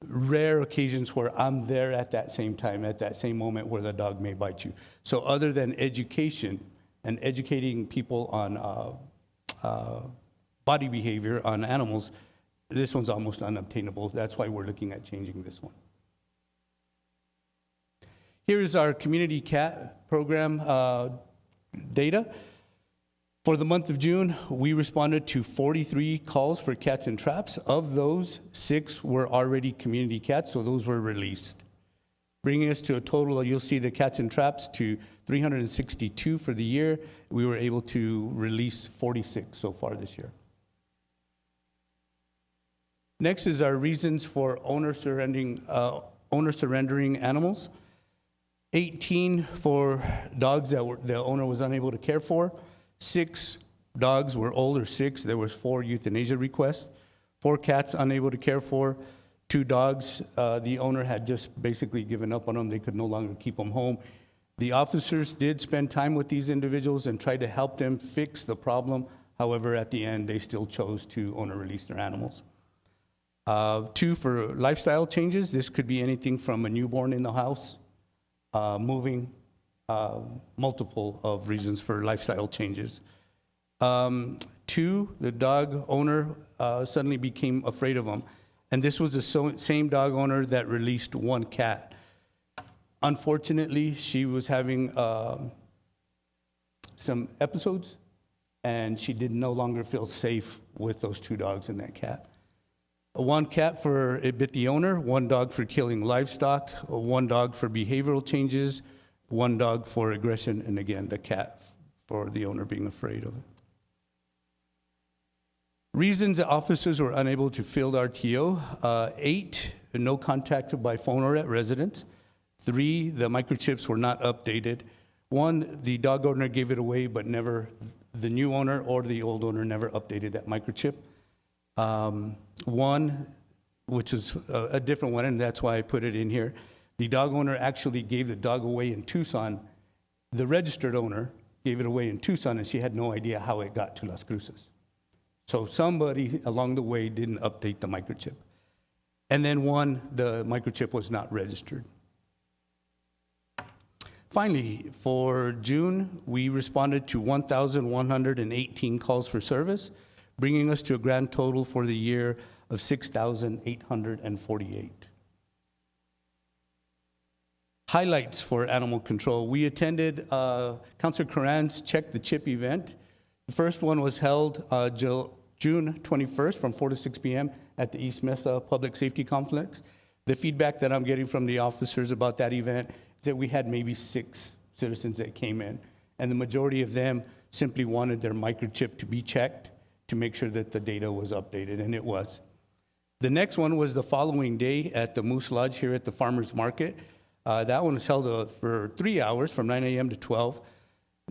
rare occasions where I'm there at that same time, at that same moment where the dog may bite you. So other than education and educating people on body behavior on animals, this one's almost unobtainable. That's why we're looking at changing this one. Here is our community cat program data. For the month of June, we responded to 43 calls for cats and traps. Of those, 6 were already community cats, so those were released, bringing us to a total, you'll see the cats and traps, to 362 for the year. We were able to release 46 so far this year. Next is our reasons for owner surrendering animals. 18 for dogs that the owner was unable to care for. 6 dogs were older 6. There was 4 euthanasia requests. 4 cats unable to care for. 2 dogs, the owner had just basically given up on them. They could no longer keep them home. The officers did spend time with these individuals and tried to help them fix the problem. However, at the end, they still chose to owner release their animals. 2 for lifestyle changes. This could be anything from a newborn in the house, moving, multiple of reasons for lifestyle changes. 2, the dog owner suddenly became afraid of him. And this was the same dog owner that released 1 cat. Unfortunately, she was having some episodes, and she did no longer feel safe with those 2 dogs and that cat. 1 cat for it bit the owner, 1 dog for killing livestock, 1 dog for behavioral changes, 1 dog for aggression, and again, the cat for the owner being afraid of it. Reasons that officers were unable to field RTO: 8, no contact by phone or at residence. 3, the microchips were not updated. 1, the dog owner gave it away, but never, the new owner or the old owner never updated that microchip. 1, which is a different one, and that's why I put it in here. The dog owner actually gave the dog away in Tucson. The registered owner gave it away in Tucson, and she had no idea how it got to Las Cruces. So somebody along the way didn't update the microchip. And then 1, the microchip was not registered. Finally, for June, we responded to 1,118 calls for service, bringing us to a grand total for the year of 6,848. Highlights for animal control. We attended Councilor Curran's Check the Chip event. The first one was held June 21st from 4 to 6 p.m. at the East Mesa Public Safety Complex. The feedback that I'm getting from the officers about that event is that we had maybe 6 citizens that came in, and the majority of them simply wanted their microchip to be checked to make sure that the data was updated, and it was. The next one was the following day at the Moose Lodge here at the Farmers Market. That one was held for 3 hours from 9 a.m. to 12.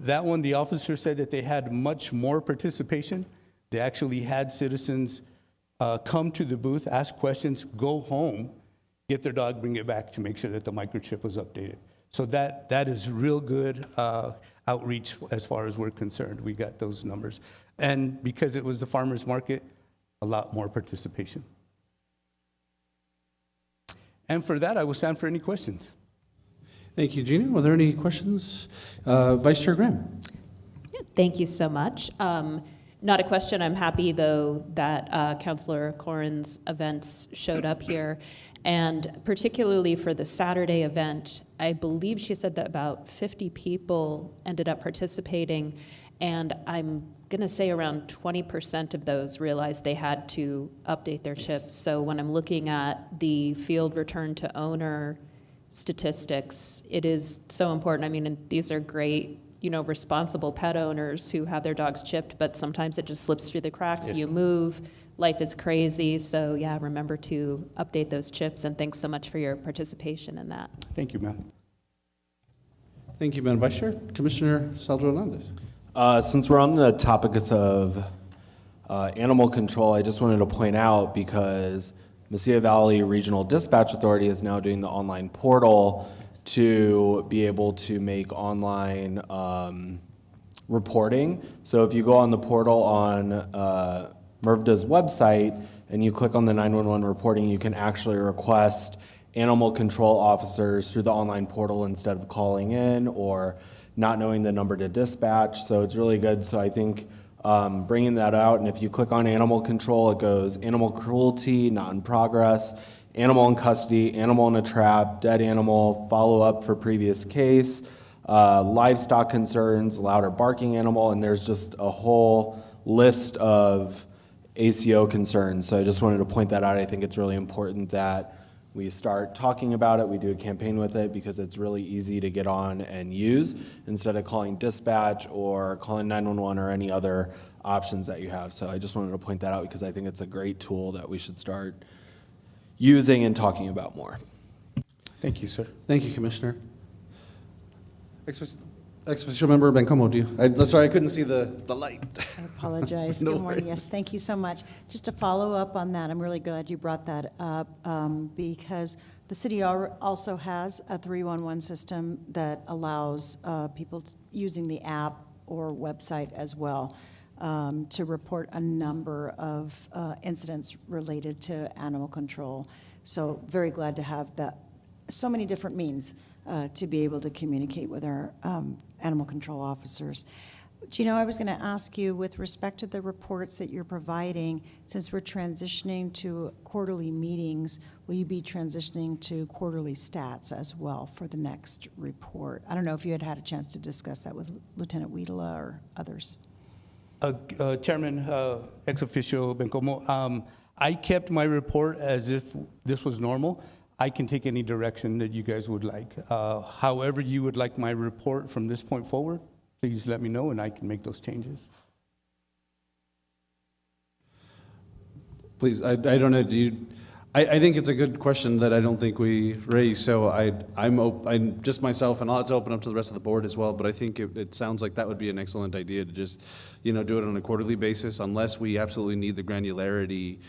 That one, the officer said that they had much more participation. They actually had citizens come to the booth, ask questions, go home, get their dog, bring it back to make sure that the microchip was updated. So that is real good outreach as far as we're concerned. We got those numbers. And because it was the farmer's market, a lot more participation. And for that, I will stand for any questions. Thank you, Gino. Are there any questions? Vice Chair Graham. Thank you so much. Not a question. I'm happy, though, that Councilor Corrin's events showed up here. And particularly for the Saturday event, I believe she said that about 50 people ended up participating. And I'm going to say around 20% of those realized they had to update their chips. So when I'm looking at the field return to owner statistics, it is so important. I mean, and these are great, responsible pet owners who have their dogs chipped, but sometimes it just slips through the cracks. Yes. You move, life is crazy. So yeah, remember to update those chips, and thanks so much for your participation in that. Thank you, ma'am. Thank you, Madam Vice Chair. Commissioner Saldro Hernandez. Since we're on the topics of animal control, I just wanted to point out, because Mesilla Valley Regional Dispatch Authority is now doing the online portal to be able to make online reporting. So if you go on the portal on MRVDA's website and you click on the 911 reporting, you can actually request animal control officers through the online portal instead of calling in or not knowing the number to dispatch. So it's really good. So I think bringing that out, and if you click on animal control, it goes animal cruelty, not in progress, animal in custody, animal in a trap, dead animal, follow up for previous case, livestock concerns, loud or barking animal, and there's just a whole list of ACO concerns. So I just wanted to point that out. I think it's really important that we start talking about it, we do a campaign with it, because it's really easy to get on and use instead of calling dispatch or calling 911 or any other options that you have. So I just wanted to point that out because I think it's a great tool that we should start using and talking about more. Thank you, sir. Thank you, Commissioner. Ex-official member Bencomo, do you? Sorry, I couldn't see the light. I apologize. No Good morning. worries. Yes, thank you so much. Just to follow up on that, I'm really glad you brought that up because the city also has a 311 system that allows people using the app or website as well to report a number of incidents related to animal control. So very glad to have that. So many different means to be able to communicate with our animal control officers. Gino, I was going to ask you, with respect to the reports that you're providing, since we're transitioning to quarterly meetings, will you be transitioning to quarterly stats as well for the next report? I don't know if you had a chance to discuss that with Lieutenant Wiedela or others. Chairman, ex officio Bencomo, I kept my report as if this was normal. I can take any direction that you guys would like. However you would like my report from this point forward, please let me know and I can make those changes. Please, I don't know, I think it's a good question that I don't think we raised, so I'm just myself, and I'll have to open up to the rest of the board as well, but I think it sounds like that would be an excellent idea to just, do it on a quarterly basis, unless we absolutely need the granularity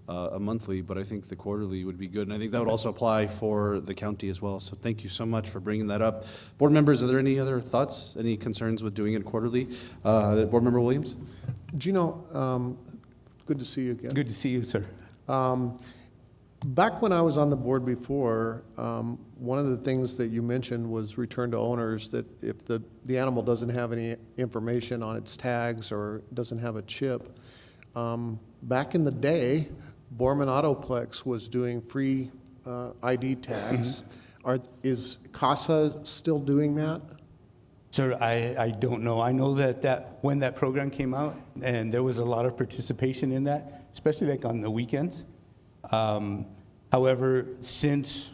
a monthly, but I think the quarterly would be good, and I think that would also apply for the county as well, so thank you so much for bringing that up. Board members, are there any other thoughts, any concerns with doing it quarterly? Board Member Williams? Gino, good to see you again. Good to see you, sir. Back when I was on the board before, one of the things that you mentioned was return to owners, that if the animal doesn't have any information on its tags or doesn't have a chip. Back in the day, Borman Autoplex was doing free ID tags. Is CASA still doing that? Sir, I don't know. I know that when that program came out, and there was a lot of participation in that, especially like on the weekends. However, since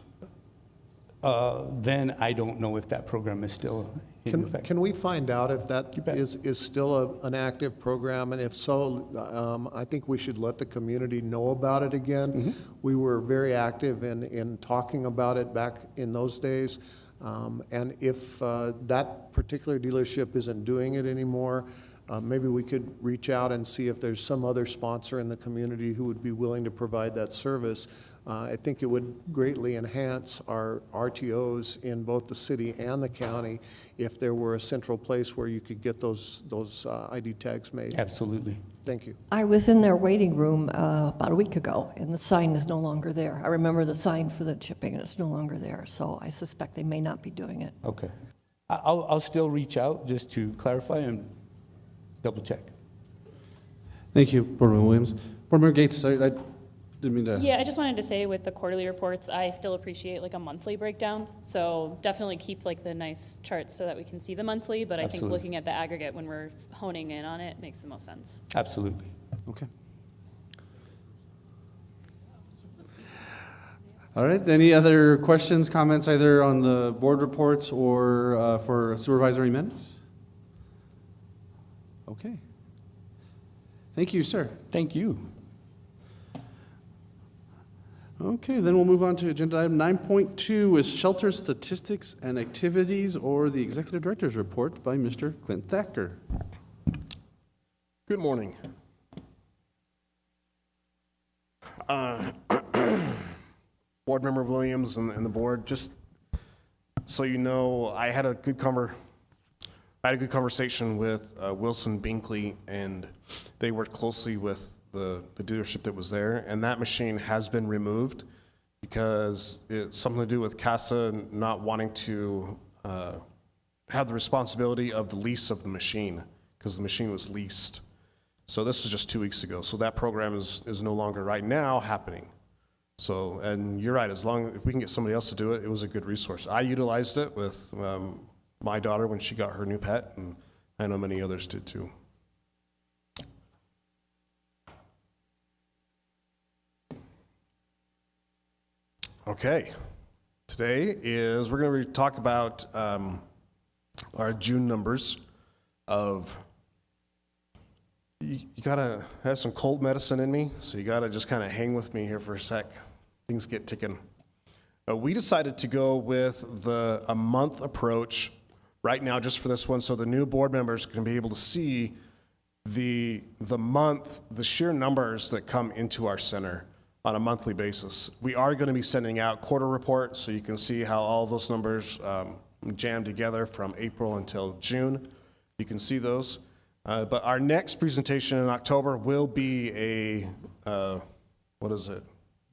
then, I don't know if that program is still in effect. Can we find out if that is still an active program? And if so, I think we should let the community know about it again. We were very active in talking about it back in those days. And if that particular dealership isn't doing it anymore, maybe we could reach out and see if there's some other sponsor in the community who would be willing to provide that service. I think it would greatly enhance our RTOs in both the city and the county if there were a central place where you could get those ID tags made. Absolutely. Thank you. I was in their waiting room about a week ago, and the sign is no longer there. I remember the sign for the chipping, and it's no longer there, so I suspect they may not be doing it. Okay. I'll still reach out just to clarify and double check. Thank you, Board Member Williams. Board Member Gates, I didn't mean to. Yeah, I just wanted to say with the quarterly reports, I still appreciate like a monthly breakdown. So definitely keep like the nice charts so that we can see the monthly, but I think Absolutely. looking at the aggregate when we're honing in on it makes the most sense. Absolutely. Okay. All right, any other questions, comments either on the board reports or for supervisory minutes? Okay. Thank you, sir. Thank you. Okay, then we'll move on to agenda item 9.2 is shelter statistics and activities, or the executive director's report by Mr. Clint Thacker. Good morning. Board Member Williams and the board, just so you know, I had a good conversation with Wilson Binkley, and they worked closely with the dealership that was there, and that machine has been removed because it's something to do with CASA not wanting to have the responsibility of the lease of the machine, because the machine was leased. So this was just 2 weeks ago. So that program is no longer right now happening. So, and you're right, if we can get somebody else to do it, it was a good resource. I utilized it with my daughter when she got her new pet, and I know many others did too. Okay, today we're going to talk about our June numbers of, you gotta have some cold medicine in me, so you gotta just kind of hang with me here for a sec. Things get ticking. We decided to go with a month approach right now just for this one, so the new board members can be able to see the month, the sheer numbers that come into our center on a monthly basis. We are going to be sending out quarter reports, so you can see how all those numbers jam together from April until June. You can see those. But our next presentation in October will be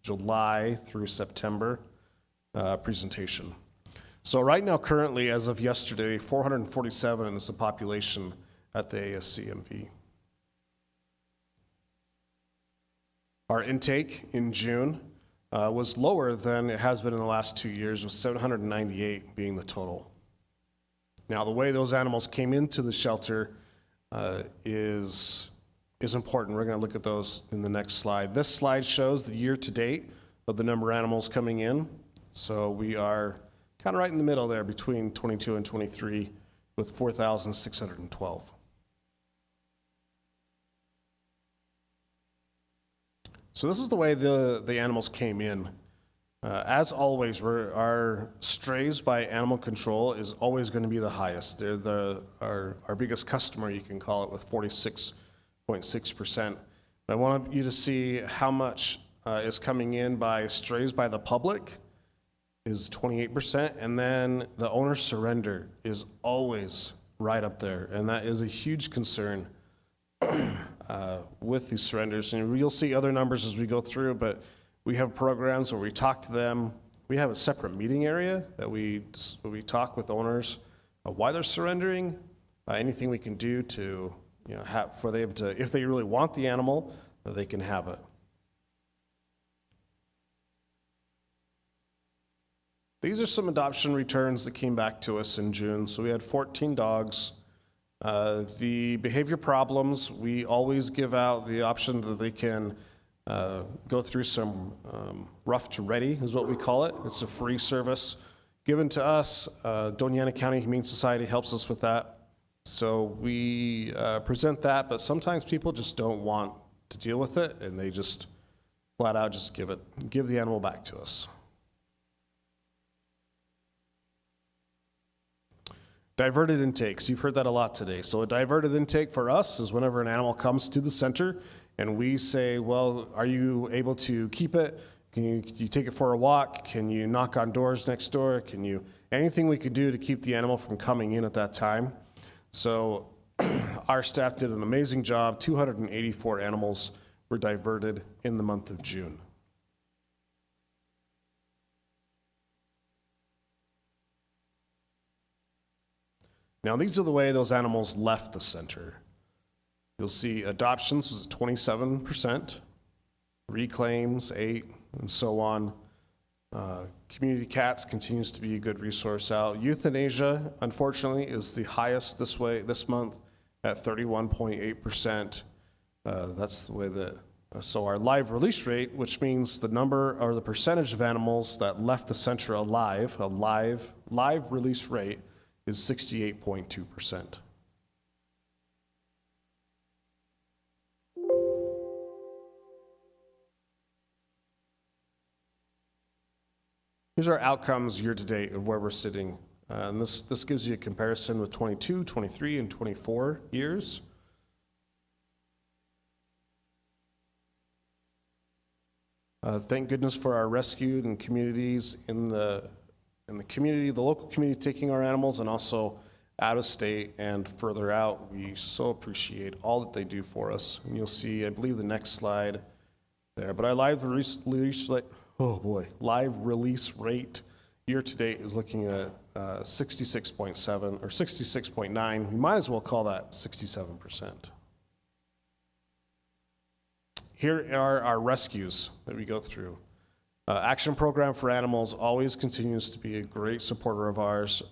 July through September presentation. So right now, currently, as of yesterday, 447 is the population at the ASCMV. Our intake in June was lower than it has been in the last 2 years, with 798 being the total. Now, the way those animals came into the shelter is important. We're going to look at those in the next slide. This slide shows the year to date of the number of animals coming in. So we are kind of right in the middle there between 22 and 23 with 4,612. So this is the way the animals came in. As always, our strays by animal control is always going to be the highest. They're our biggest customer, you can call it, with 46.6%. I want you to see how much is coming in by strays by the public is 28%, and then the owner surrender is always right up there, and that is a huge concern with these surrenders. And you'll see other numbers as we go through, but we have programs where we talk to them. We have a separate meeting area that we talk with owners of why they're surrendering, anything we can do to, for them to, if they really want the animal, that they can have it. These are some adoption returns that came back to us in June. So we had 14 dogs. The behavior problems, we always give out the option that they can go through some rough to ready, is what we call it. It's a free service given to us. Doña Ana County Humane Society helps us with that. So we present that, but sometimes people just don't want to deal with it, and they just flat out just give the animal back to us. Diverted intakes, you've heard that a lot today. So a diverted intake for us is whenever an animal comes to the center and we say, well, are you able to keep it? Can you take it for a walk? Can you knock on doors next door? Anything we could do to keep the animal from coming in at that time. So our staff did an amazing job. 284 animals were diverted in the month of June. Now, these are the way those animals left the center. You'll see adoptions was at 27%, reclaims 8%, and so on. Community cats continues to be a good resource out. Euthanasia, unfortunately, is the highest this month at 31.8%. That's the way that, so our live release rate, which means the number or the percentage of animals that left the center alive, a live release rate, is 68.2%. Here's our outcomes year to date of where we're sitting. And this gives you a comparison with 22, 23, and 24 years. Thank goodness for our rescued and communities in the community, the local community taking our animals, and also out of state and further out. We so appreciate all that they do for us. And you'll see, I believe, the next slide there. But our live release rate year to date is looking at 66.7 or 66.9. We might as well call that 67%. Here are our rescues that we go through. Action Program for Animals always continues to be a great supporter of ours.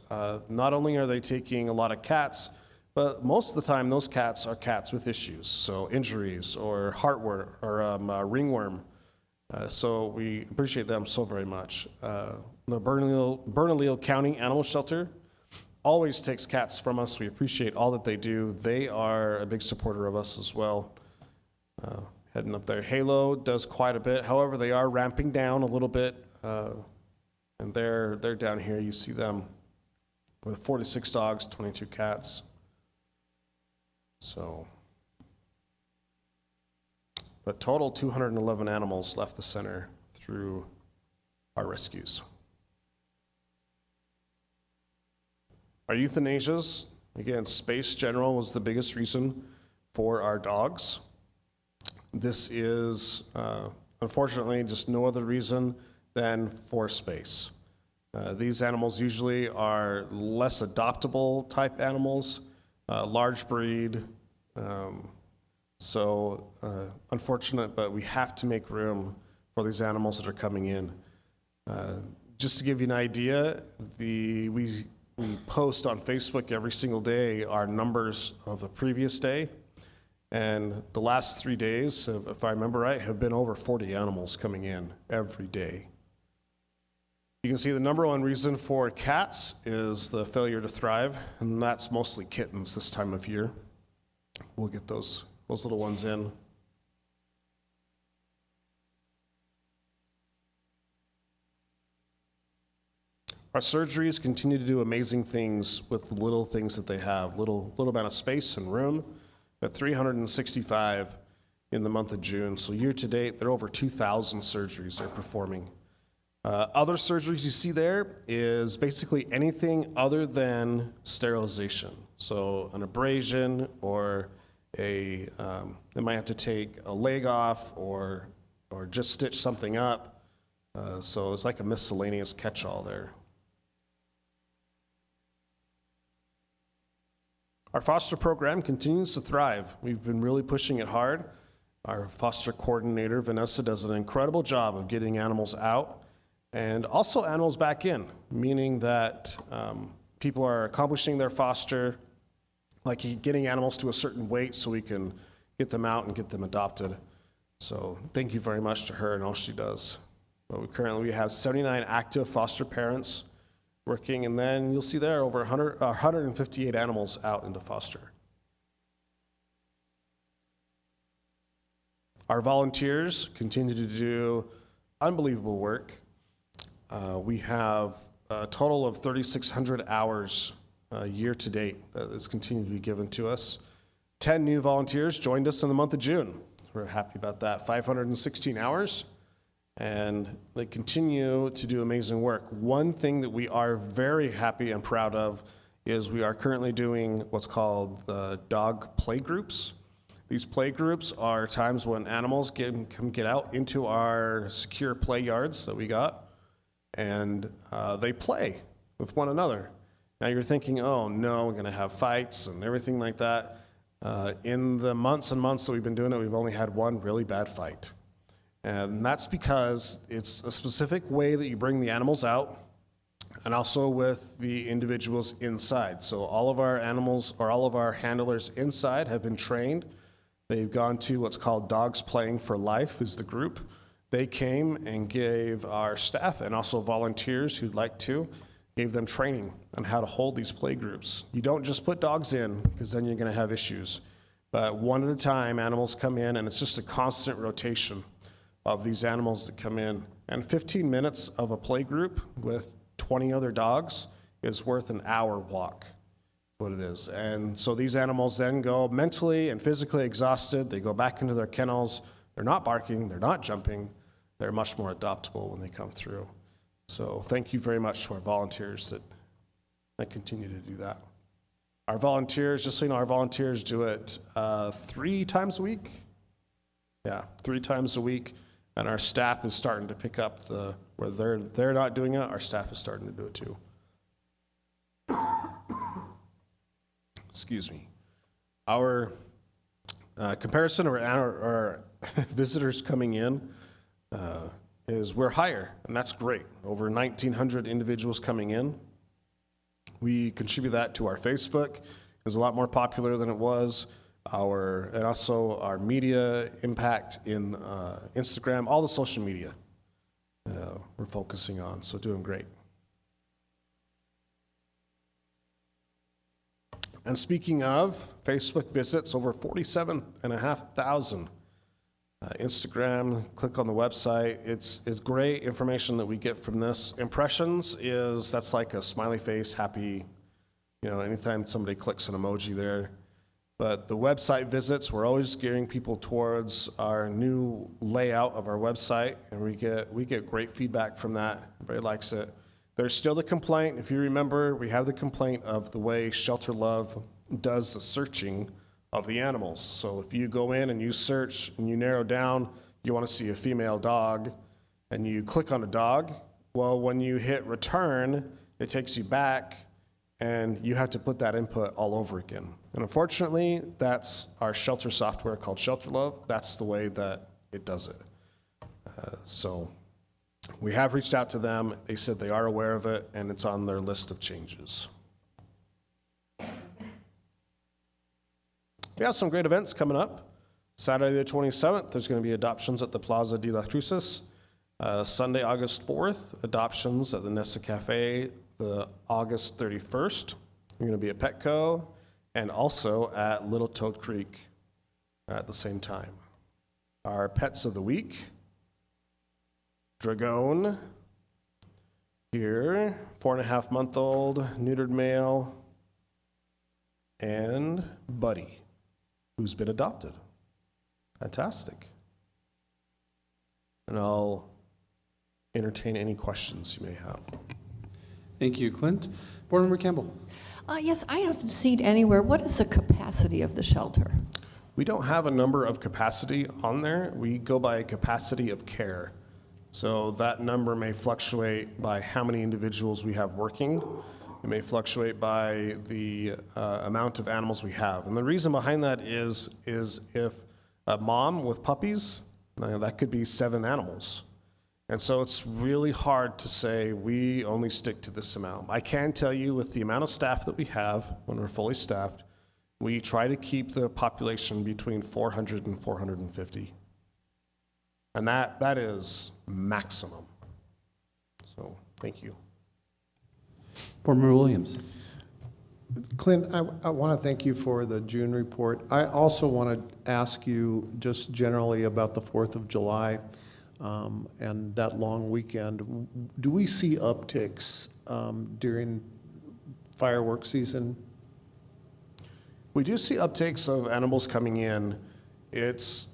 Not only are they taking a lot of cats, but most of the time those cats are cats with issues, so injuries or heartworm or ringworm. So we appreciate them so very much. The Bernalillo County Animal Shelter always takes cats from us. We appreciate all that they do. They are a big supporter of us as well. Heading up there. Halo does quite a bit. However, they are ramping down a little bit. And they're down here. You see them with 46 dogs, 22 cats. So, but total 211 animals left the center through our rescues. Our euthanasias, again, Space General was the biggest reason for our dogs. This is, unfortunately, just no other reason than for space. These animals usually are less adoptable type animals, large breed. So unfortunate, but we have to make room for these animals that are coming in. Just to give you an idea, we post on Facebook every single day our numbers of the previous day. And the last 3 days, if I remember right, have been over 40 animals coming in every day. You can see the number one reason for cats is the failure to thrive, and that's mostly kittens this time of year. We'll get those little ones in. Our surgeries continue to do amazing things with the little things that they have, little amount of space and room. At 365 in the month of June, so year to date, they're over 2,000 surgeries they're performing. Other surgeries you see there is basically anything other than sterilization. So an abrasion or they might have to take a leg off or just stitch something up. So it's like a miscellaneous catch-all there. Our foster program continues to thrive. We've been really pushing it hard. Our foster coordinator, Vanessa, does an incredible job of getting animals out and also animals back in, meaning that people are accomplishing their foster, like getting animals to a certain weight so we can get them out and get them adopted. So thank you very much to her and all she does. But we have 79 active foster parents working, and then you'll see there over 158 animals out into foster. Our volunteers continue to do unbelievable work. We have a total of 3,600 hours year to date that is continuing to be given to us. 10 new volunteers joined us in the month of June. We're happy about that. 516 hours, and they continue to do amazing work. One thing that we are very happy and proud of is we are currently doing what's called dog play groups. These play groups are times when animals can get out into our secure play yards that we got, and they play with one another. Now you're thinking, oh no, we're gonna have fights and everything like that. In the months and months that we've been doing it, we've only had one really bad fight. And that's because it's a specific way that you bring the animals out, and also with the individuals inside. So all of our animals, or all of our handlers inside, have been trained. They've gone to what's called Dogs Playing for Life is the group. They came and gave our staff and also volunteers who'd like to, gave them training on how to hold these play groups. You don't just put dogs in, because then you're gonna have issues. But one at a time, animals come in, and it's just a constant rotation of these animals that come in. And 15 minutes of a play group with 20 other dogs is worth an hour walk, what it is. And so these animals then go mentally and physically exhausted. They go back into their kennels. They're not barking, they're not jumping. They're much more adoptable when they come through. So thank you very much to our volunteers that continue to do that. Our volunteers, just so you know, our volunteers do it 3 times a week. Yeah, 3 times a week. And our staff is starting to pick up where they're not doing it, our staff is starting to do it too. Excuse me. Our comparison of our visitors coming in is we're higher, and that's great. Over 1,900 individuals coming in. We contribute that to our Facebook. It's a lot more popular than it was. And also our media impact in Instagram, all the social media we're focusing on, so doing great. And speaking of Facebook visits, over 47,500. Instagram, click on the website. It's great information that we get from this. Impressions that's like a smiley face, happy, anytime somebody clicks an emoji there. But the website visits, we're always gearing people towards our new layout of our website, and we get great feedback from that. Everybody likes it. There's still the complaint. If you remember, we have the complaint of the way Shelter Love does the searching of the animals. So if you go in and you search and you narrow down, you want to see a female dog, and you click on a dog, Well, when you hit return, it takes you back, and you have to put that input all over again. And unfortunately, that's our shelter software called Shelter Love. That's the way that it does it. So we have reached out to them. They said they are aware of it, and it's on their list of changes. We have some great events coming up. Saturday the 27th, there's going to be adoptions at the Plaza de las Cruces. Sunday, August 4th, adoptions at the Nessa Cafe. The August 31st, we're going to be at Petco and also at Little Toad Creek at the same time. Our pets of the week, Dragon, here, 4.5-month-old, neutered male, and Buddy, who's been adopted. Fantastic. And I'll entertain any questions you may have. Thank you, Clint. Board Member Campbell. Yes, I haven't seen anywhere. What is the capacity of the shelter? We don't have a number of capacity on there. We go by capacity of care. So that number may fluctuate by how many individuals we have working. It may fluctuate by the amount of animals we have. And the reason behind that is if a mom with puppies, that could be 7 animals. And so it's really hard to say we only stick to this amount. I can tell you with the amount of staff that we have, when we're fully staffed, we try to keep the population between 400 and 450. And that is maximum. So thank you. Board Member Williams. Clint, I want to thank you for the June report. I also want to ask you just generally about the 4th of July and that long weekend. Do we see upticks during fireworks season? We do see uptakes of animals coming in. It's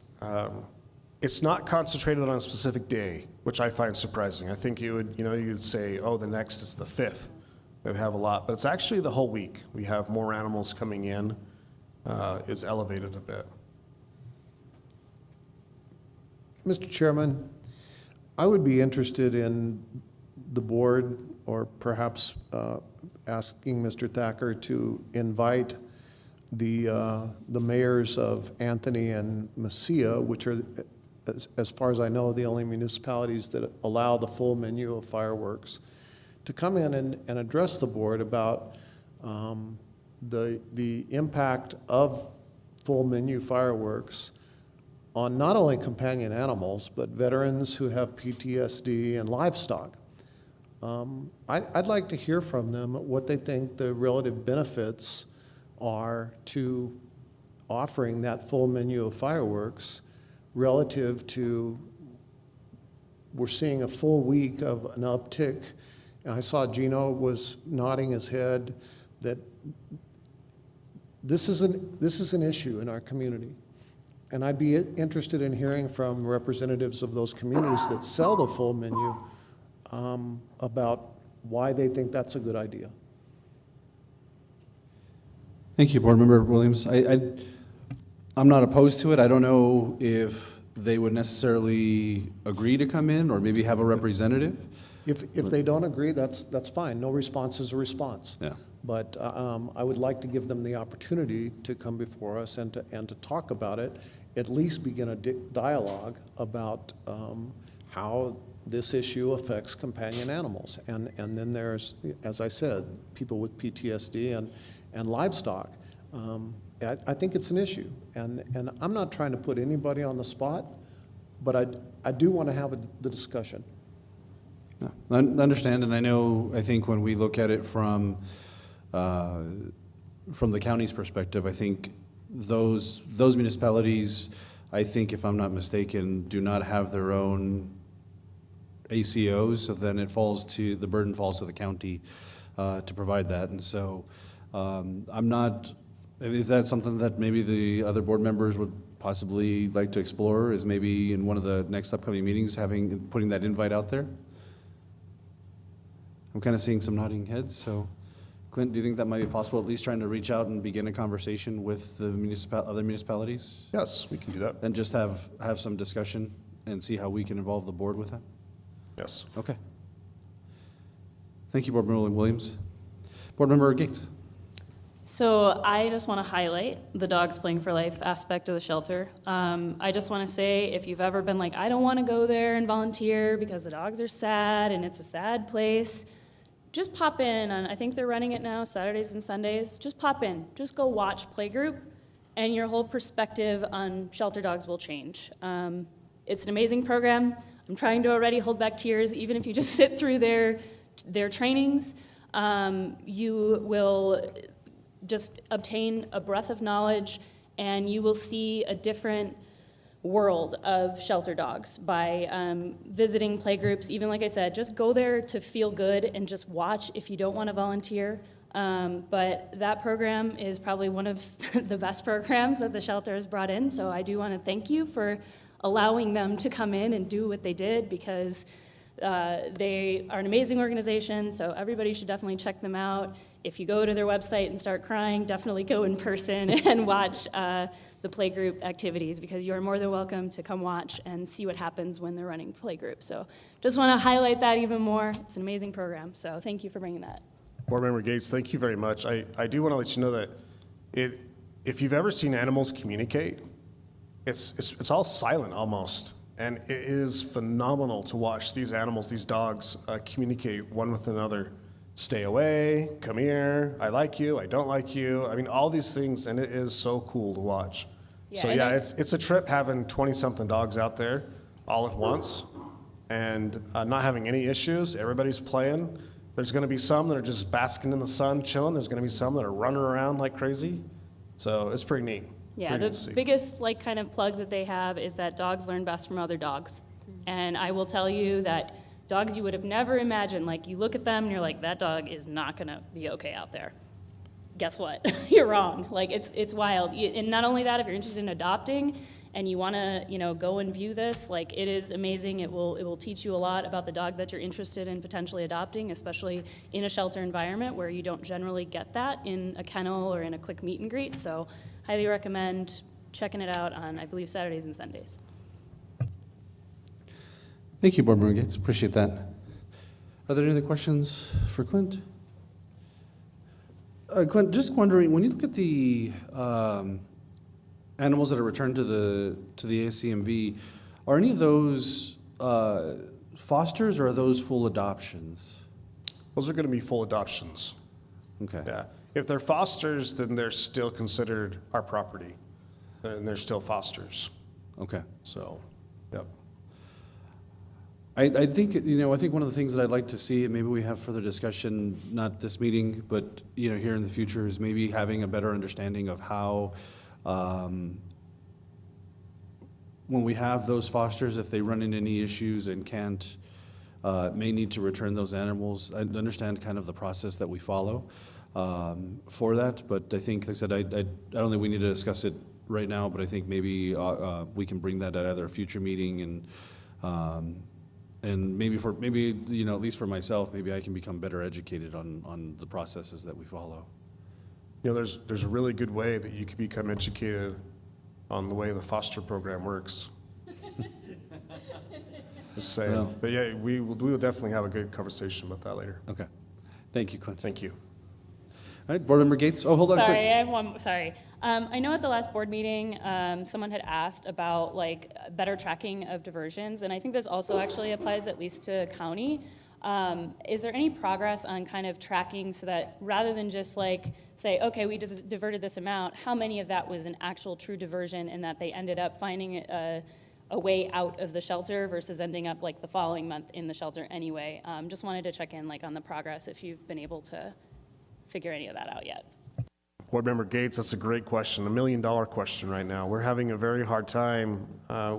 not concentrated on a specific day, which I find surprising. I think you'd say, oh, the next is the 5th. We have a lot, but it's actually the whole week. We have more animals coming in, is elevated a bit. Mr. Chairman, I would be interested in the board or perhaps asking Mr. Thacker to invite the mayors of Anthony and Mesilla, which are, as far as I know, the only municipalities that allow the full menu of fireworks, to come in and address the board about the impact of full menu fireworks on not only companion animals, but veterans who have PTSD and livestock. I'd like to hear from them what they think the relative benefits are to offering that full menu of fireworks relative to, we're seeing a full week of an uptick. I saw Gino was nodding his head that this is an issue in our community. And I'd be interested in hearing from representatives of those communities that sell the full menu about why they think that's a good idea. Thank you, Board Member Williams. I'm not opposed to it. I don't know if they would necessarily agree to come in or maybe have a representative. If they don't agree, that's fine. No response is a response. Yeah. But I would like to give them the opportunity to come before us and to talk about it, at least begin a dialogue about how this issue affects companion animals. And then there's, as I said, people with PTSD and livestock. I think it's an issue. And I'm not trying to put anybody on the spot, but I do want to have the discussion. No, I understand, and I think when we look at it from the county's perspective, I think those municipalities, I think if I'm not mistaken, do not have their own ACOs, so then the burden falls to the county to provide that. And so I'm not, if that's something that maybe the other board members would possibly like to explore, is maybe in one of the next upcoming meetings putting that invite out there. I'm kind of seeing some nodding heads, so Clint, do you think that might be possible, at least trying to reach out and begin a conversation with the other municipalities? Yes, we can do that. And just have some discussion and see how we can involve the board with that? Yes. Okay. Thank you, Board Member Williams. Board Member Gates. So I just want to highlight the Dogs Playing for Life aspect of the shelter. I just want to say, if you've ever been like, I don't want to go there and volunteer because the dogs are sad and it's a sad place, just pop in on, I think they're running it now, Saturdays and Sundays. Just pop in, just go watch Playgroup, and your whole perspective on shelter dogs will change. It's an amazing program. I'm trying to already hold back tears, even if you just sit through their trainings. You will just obtain a breadth of knowledge, and you will see a different world of shelter dogs by visiting playgroups. Even like I said, just go there to feel good and just watch if you don't want to volunteer. But that program is probably one of the best programs that the shelter has brought in, so I do want to thank you for allowing them to come in and do what they did, because they are an amazing organization, so everybody should definitely check them out. If you go to their website and start crying, definitely go in person and watch the playgroup activities, because you are more than welcome to come watch and see what happens when they're running playgroup. So just want to highlight that even more. It's an amazing program, so thank you for bringing that. Board Member Gates, thank you very much. I do want to let you know that if you've ever seen animals communicate, it's all silent almost. And it is phenomenal to watch these animals, these dogs, communicate one with another. Stay away, come here, I like you, I don't like you. I mean, all these things, and it is so cool to watch. Yeah, So yeah, it's a trip having 20-something dogs out there all at once and not having any issues. Everybody's playing. There's gonna be some that are just basking in the sun, chilling. There's gonna be some that are running around like crazy. So it's pretty neat. Yeah, Pretty neat to the see. biggest kind of plug that they have is that dogs learn best from other dogs. And I will tell you that dogs you would have never imagined, like you look at them and you're like, that dog is not gonna be okay out there. Guess what? You're wrong. Like it's wild. And not only that, if you're interested in adopting and you wanna, go and view this, like it is amazing. It will teach you a lot about the dog that you're interested in potentially adopting, especially in a shelter environment where you don't generally get that in a kennel or in a quick meet and greet. So highly recommend checking it out on, I believe, Saturdays and Sundays. Thank you, Board Member Gates. Appreciate that. Are there any other questions for Clint? Clint, just wondering, when you look at the animals that are returned to the ASCMV, are any of those fosters or are those full adoptions? Those are gonna be full adoptions. Okay. Yeah, if they're fosters, then they're still considered our property, and they're still fosters, Okay. so, yep. I think, I think one of the things that I'd like to see, and maybe we have further discussion, not this meeting, but, here in the future, is maybe having a better understanding of how, when we have those fosters, if they run into any issues and can't, may need to return those animals, I understand kind of the process that we follow for that, but I think, like I said, I don't think we need to discuss it right now, but I think maybe we can bring that at either a future meeting, and maybe at least for myself, maybe I can become better educated on the processes that we follow. There's a really good way that you can become educated on the way the foster program works. Just saying. Well. But yeah, we will definitely have a good conversation about that later. Okay. Thank you, Clint. Thank you. All right, Board Member Gates. Oh, hold on. Sorry, Clint. I have one, sorry. I know at the last board meeting, someone had asked about better tracking of diversions, and I think this also actually applies at least to county. Is there any progress on kind of tracking so that rather than just say, okay, we just diverted this amount, how many of that was an actual true diversion and that they ended up finding a way out of the shelter versus ending up the following month in the shelter anyway? Just wanted to check in on the progress if you've been able to figure any of that out yet. Board Member Gates, that's a great question, $1 million question right now. We're having a very hard time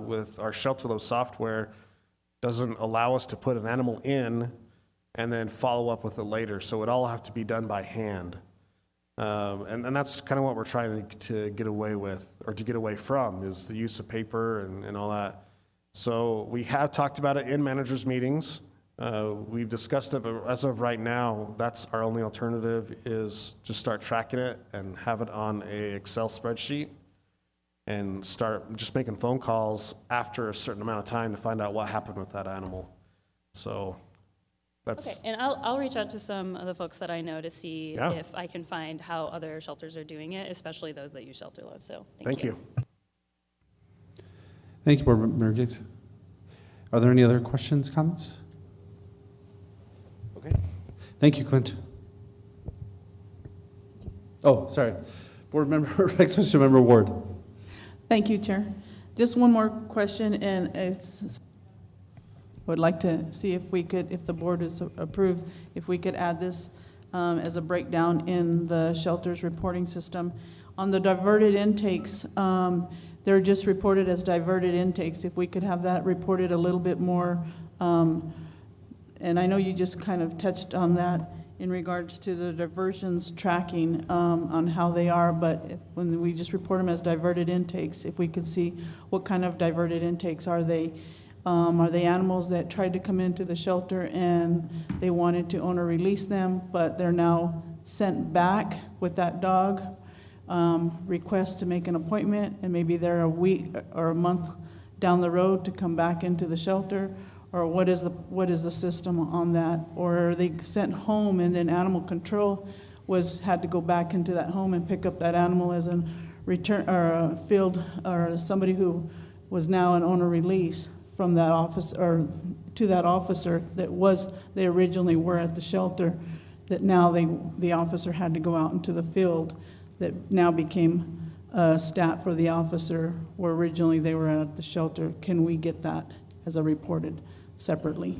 with our shelter load software. Doesn't allow us to put an animal in and then follow up with it later. So it all have to be done by hand. And that's kind of what we're trying to get away with, or to get away from, is the use of paper and all that. So we have talked about it in managers' meetings. We've discussed it, but as of right now, that's our only alternative, is just start tracking it and have it on a Excel spreadsheet and start just making phone calls after a certain amount of time to find out what happened with that animal. So That's, Okay, and I'll reach out to some of the folks that I know to see Yeah. if I can find how other shelters are doing it, especially those that use Shelter Love, so thank you. Thank you, Board Member Gates. Are there any other questions, comments? Okay. Thank you, Clint. Oh, sorry. Board Member, Ex-Officio Member Ward. Thank you, Chair. Just one more question, and would like to see if we could, if the board is approved, if we could add this as a breakdown in the shelter's reporting system. On the diverted intakes, they're just reported as diverted intakes. If we could have that reported a little bit more, and I know you just kind of touched on that in regards to the diversions tracking on how they are, but when we just report them as diverted intakes, if we could see what kind of diverted intakes are they? Are they animals that tried to come into the shelter and they wanted to owner release them, but they're now sent back with that dog? Request to make an appointment, and maybe they're a week or a month down the road to come back into the shelter? Or what is the system on that? Or are they sent home and then animal control had to go back into that home and pick up that animal as a return, or a field, or somebody who was now an owner release from that office, or to that officer they originally were at the shelter, that now the officer had to go out into the field, that now became a stat for the officer where originally they were at the shelter. Can we get that as a reported separately?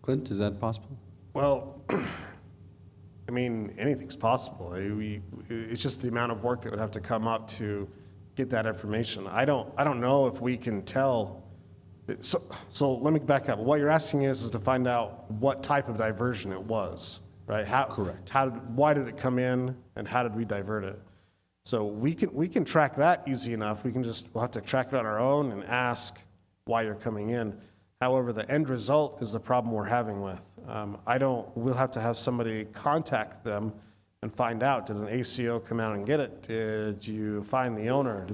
Clint, is that possible? Well, I mean, anything's possible. It's just the amount of work that would have to come up to get that information. I don't know if we can tell. So let me back up. What you're asking is to find out what type of diversion it was, right? Correct. Why did it come in, and how did we divert it? So we can track that easy enough. We'll have to track it on our own and ask why you're coming in. However, the end result is the problem we're having with. We'll have to have somebody contact them and find out, did an ACO come out and get it? Did you find the owner?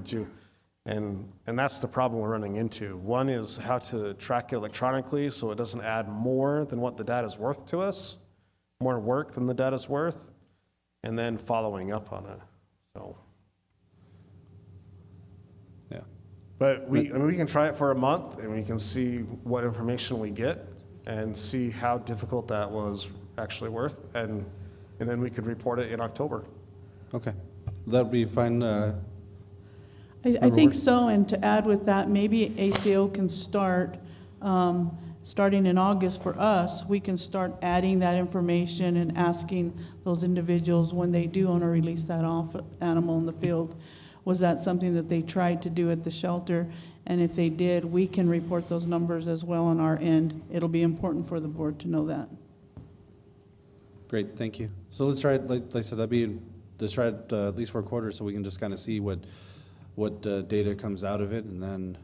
And that's the problem we're running into. One is how to track it electronically so it doesn't add more than what the data's worth to us, more work than the data's worth, and then following up on it. So, Yeah. but we can try it for a month, and we can see what information we get and see how difficult that was actually worth, and then we could report it in October. Okay. That'd be fine. I think so, and to add with that, maybe ACO can start, starting in August for us, we can start adding that information and asking those individuals when they do want to release that animal in the field, was that something that they tried to do at the shelter? And if they did, we can report those numbers as well on our end. It'll be important for the board to know that. Great, thank you. So let's try it, like I said, let's try it at least for a quarter so we can just kind of see what data comes out of it, and then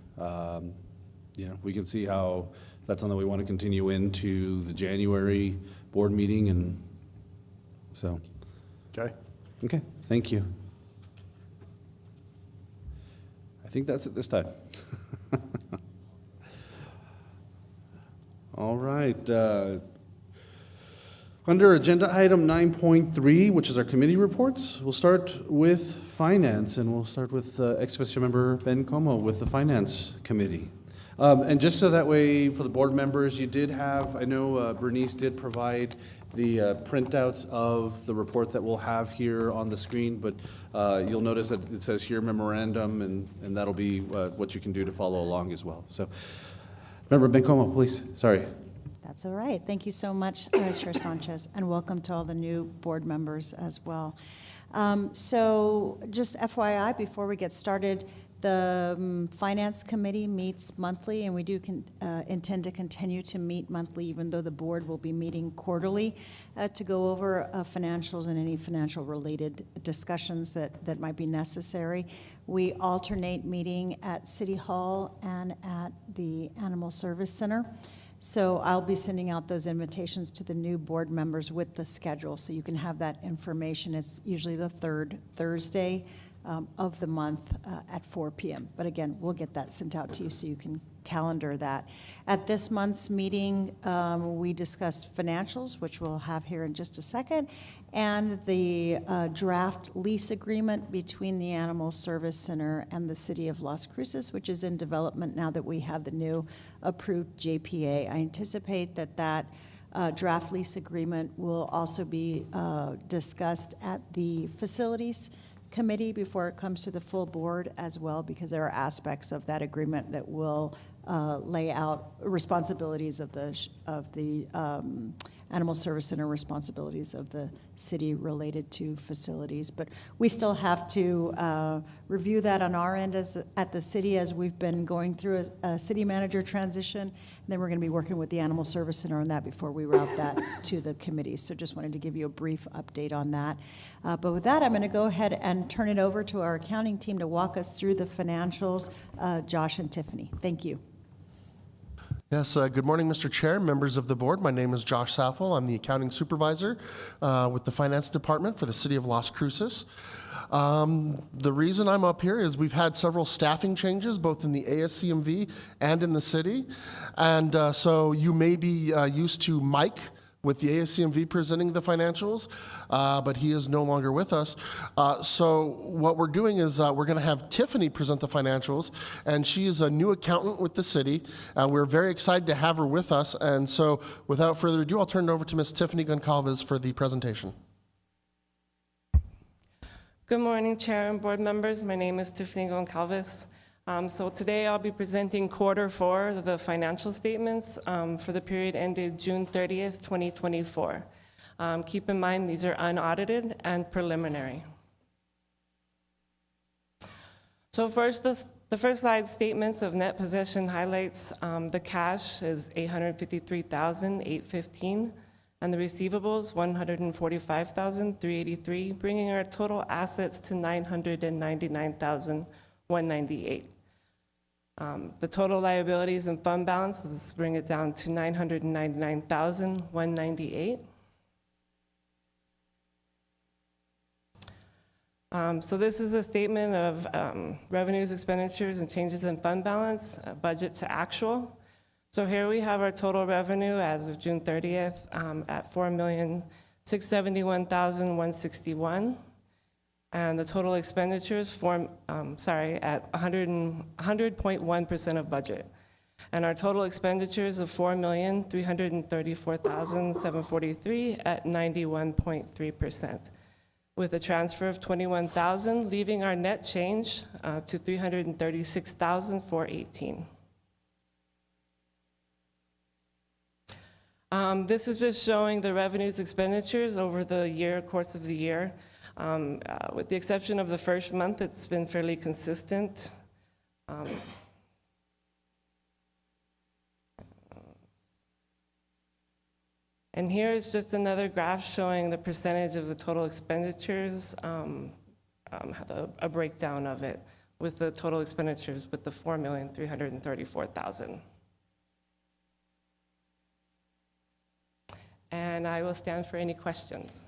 we can see how that's something we want to continue into the January board meeting, and so. Okay, thank you. I think that's it this time. All right. Under agenda item 9.3, which is our committee reports, we'll start with finance, and we'll start with ex-officio member Ben Como with the finance committee. And just so that way for the board members, you did have, I know Bernice did provide the printouts of the report that we'll have here on the screen, but you'll notice that it says here memorandum, and that'll be what you can do to follow along as well. So, Member Ben Como, please. Sorry. That's all right. Thank you so much, Chair Sanchez, and welcome to all the new board members as well. So just FYI, before we get started, the Finance Committee meets monthly, and we do intend to continue to meet monthly, even though the board will be meeting quarterly to go over financials and any financial-related discussions that might be necessary. We alternate meeting at City Hall and at the Animal Service Center. So I'll be sending out those invitations to the new board members with the schedule, so you can have that information. It's usually the third Thursday of the month at 4 p.m. But again, we'll get that sent out to you so you can calendar that. At this month's meeting, we discussed financials, which we'll have here in just a second, and the draft lease agreement between the Animal Service Center and the City of Las Cruces, which is in development now that we have the new approved JPA. I anticipate that draft lease agreement will also be discussed at the Facilities Committee before it comes to the full board as well, because there are aspects of that agreement that will lay out responsibilities of the Animal Service Center, responsibilities of the city related to facilities. But we still have to review that on our end at the city, as we've been going through a city manager transition. And then we're going to be working with the Animal Service Center on that before we route that to the committee. So just wanted to give you a brief update on that. But with that, I'm going to go ahead and turn it over to our accounting team to walk us through the financials, Josh and Tiffany. Thank you. Yes, good morning, Mr. Chair, members of the board. My name is Josh Saffel. I'm the accounting supervisor with the finance department for the city of Las Cruces. The reason I'm up here is we've had several staffing changes, both in the ASCMV and in the city. And so you may be used to Mike with the ASCMV presenting the financials, but he is no longer with us. So what we're doing is we're going to have Tiffany present the financials, and she is a new accountant with the city. We're very excited to have her with us, and so without further ado, I'll turn it over to Ms. Tiffany Goncalves for the presentation. Good morning, Chair and board members. My name is Tiffany Goncalves. So today I'll be presenting quarter 4 of the financial statements for the period ended June 30th, 2024. Keep in mind these are unaudited and preliminary. So first, the first slide, statements of net possession highlights the cash is $853,815 and the receivables $145,383, bringing our total assets to $999,198. The total liabilities and fund balance, let's bring it down to $999,198. So this is a statement of revenues, expenditures, and changes in fund balance, budget to actual. So here we have our total revenue as of June 30th at $4,671,161. And the total expenditures at 100.1% of budget. And our total expenditures of $4,334,743 at 91.3%, with a transfer of $21,000, leaving our net change to $336,418. This is just showing the revenues, expenditures over the course of the year. With the exception of the first month, it's been fairly consistent. And here is just another graph showing the percentage of the total expenditures, a breakdown of it with the total expenditures with the $4,334,000. And I will stand for any questions.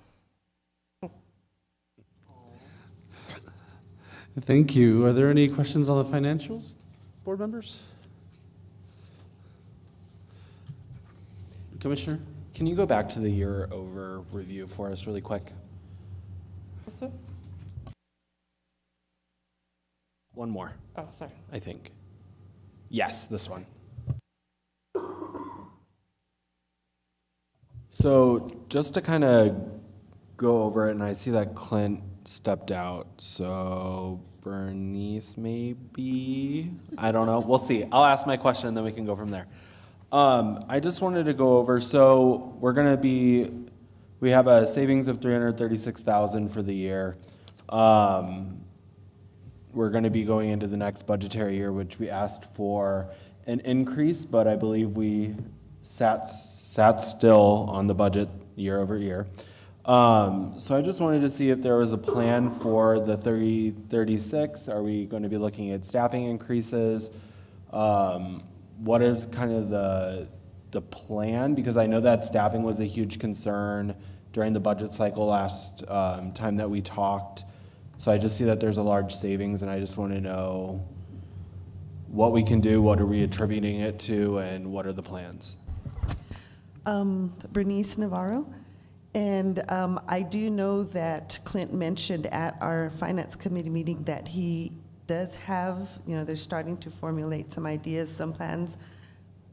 Thank you. Are there any questions on the financials, board members? Commissioner? Can you go back to the year over review for us really quick? What's up? One more. Oh, sorry. I think. Yes, this one. So just to kind of go over it, and I see that Clint stepped out, so Bernice maybe? I don't know. We'll see. I'll ask my question, and then we can go from there. I just wanted to go over, so we have a savings of $336,000 for the year. We're going to be going into the next budgetary year, which we asked for an increase, but I believe we sat still on the budget year over year. So I just wanted to see if there was a plan for the 36. Are we going to be looking at staffing increases? What is kind of the plan? Because I know that staffing was a huge concern during the budget cycle last time that we talked. So I just see that there's a large savings, and I just want to know what we can do, what are we attributing it to, and what are the plans? Bernice Navarro. And I do know that Clint mentioned at our Finance Committee meeting that he does have, they're starting to formulate some ideas, some plans.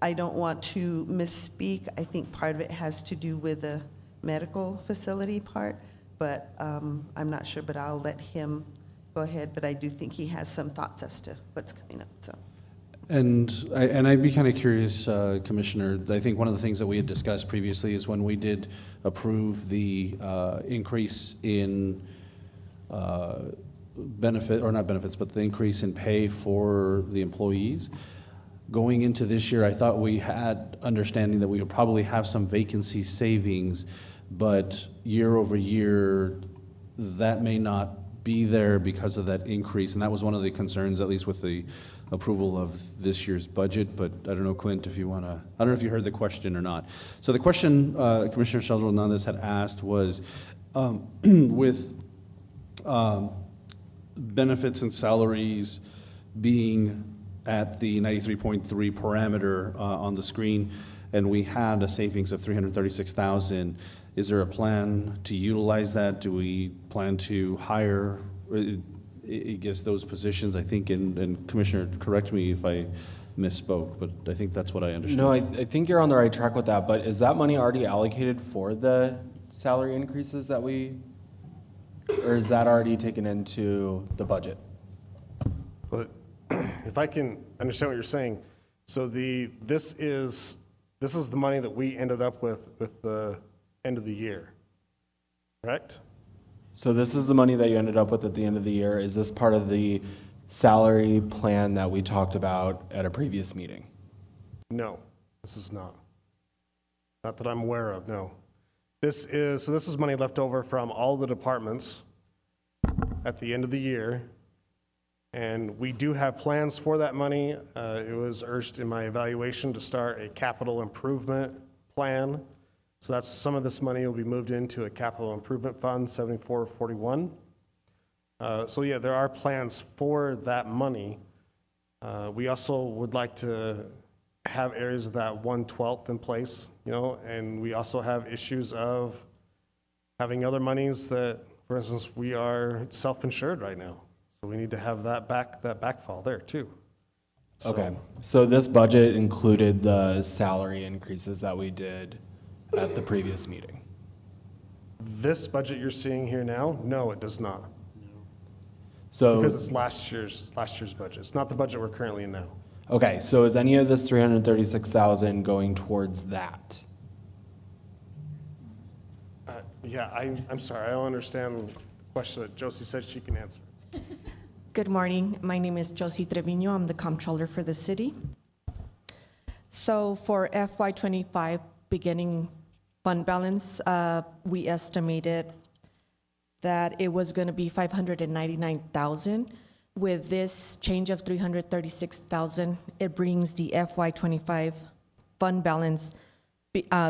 I don't want to misspeak. I think part of it has to do with the medical facility part, but I'm not sure, but I'll let him go ahead. But I do think he has some thoughts as to what's coming up, so. And I'd be kind of curious, Commissioner, I think one of the things that we had discussed previously is when we did approve the increase in benefit, or not benefits, but the increase in pay for the employees. Going into this year, I thought we had understanding that we would probably have some vacancy savings, but year over year, that may not be there because of that increase. And that was one of the concerns, at least with the approval of this year's budget. But I don't know, Clint, if you want to, I don't know if you heard the question or not. So the question Commissioner Sheldon Hernandez had asked was, with benefits and salaries being at the 93.3 parameter on the screen, and we had a savings of $336,000. Is there a plan to utilize that? Do we plan to hire, I guess, those positions? I think, and Commissioner, correct me if I misspoke, but I think that's what I understood. No, I think you're on the right track with that, but is that money already allocated for the salary increases that we, or is that already taken into the budget? But if I can understand what you're saying, so this is the money that we ended up with the end of the year, correct? So this is the money that you ended up with at the end of the year. Is this part of the salary plan that we talked about at a previous meeting? No, this is not. Not that I'm aware of, no. This is money left over from all the departments at the end of the year. And we do have plans for that money. It was urged in my evaluation to start a capital improvement plan. So that's some of this money will be moved into a capital improvement fund, 7441. So yeah, there are plans for that money. We also would like to have areas of that 1/12 in place, and we also have issues of having other monies that, for instance, we are self-insured right now. So we need to have that backfall there too. So, okay, so this budget included the salary increases that we did at the previous meeting. This budget you're seeing here now, no, it does not. So because it's last year's budget. It's not the budget we're currently in now. okay, so is any of this $336,000 going towards that? Yeah, I'm sorry, I don't understand the question that Josie said she can answer. Good morning. My name is Josie Trevino. I'm the comptroller for the city. So for FY25 beginning fund balance, we estimated that it was going to be $599,000. With this change of $336,000, it brings the FY25 fund balance,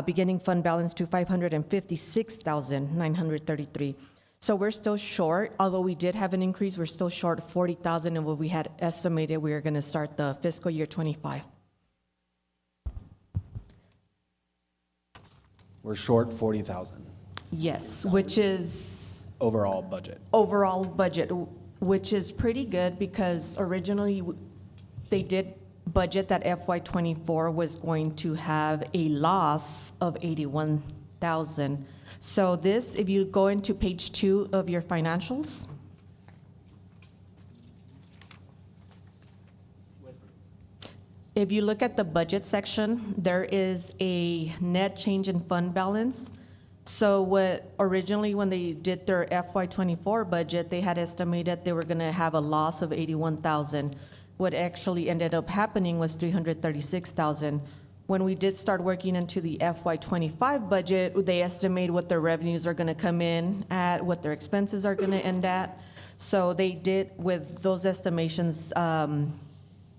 beginning fund balance to $556,933. So we're still short, although we did have an increase, we're still short of $40,000 of what we had estimated we were going to start the fiscal year 25. We're short 40,000. Yes, which is overall budget. Overall budget, which is pretty good because originally they did budget that FY24 was going to have a loss of 81,000. So this, if you go into page 2 of your financials, if you look at the budget section, there is a net change in fund balance. So what originally when they did their FY24 budget, they had estimated they were going to have a loss of 81,000. What actually ended up happening was 336,000. When we did start working into the FY25 budget, they estimate what their revenues are going to come in at, what their expenses are going to end at. So they did, with those estimations,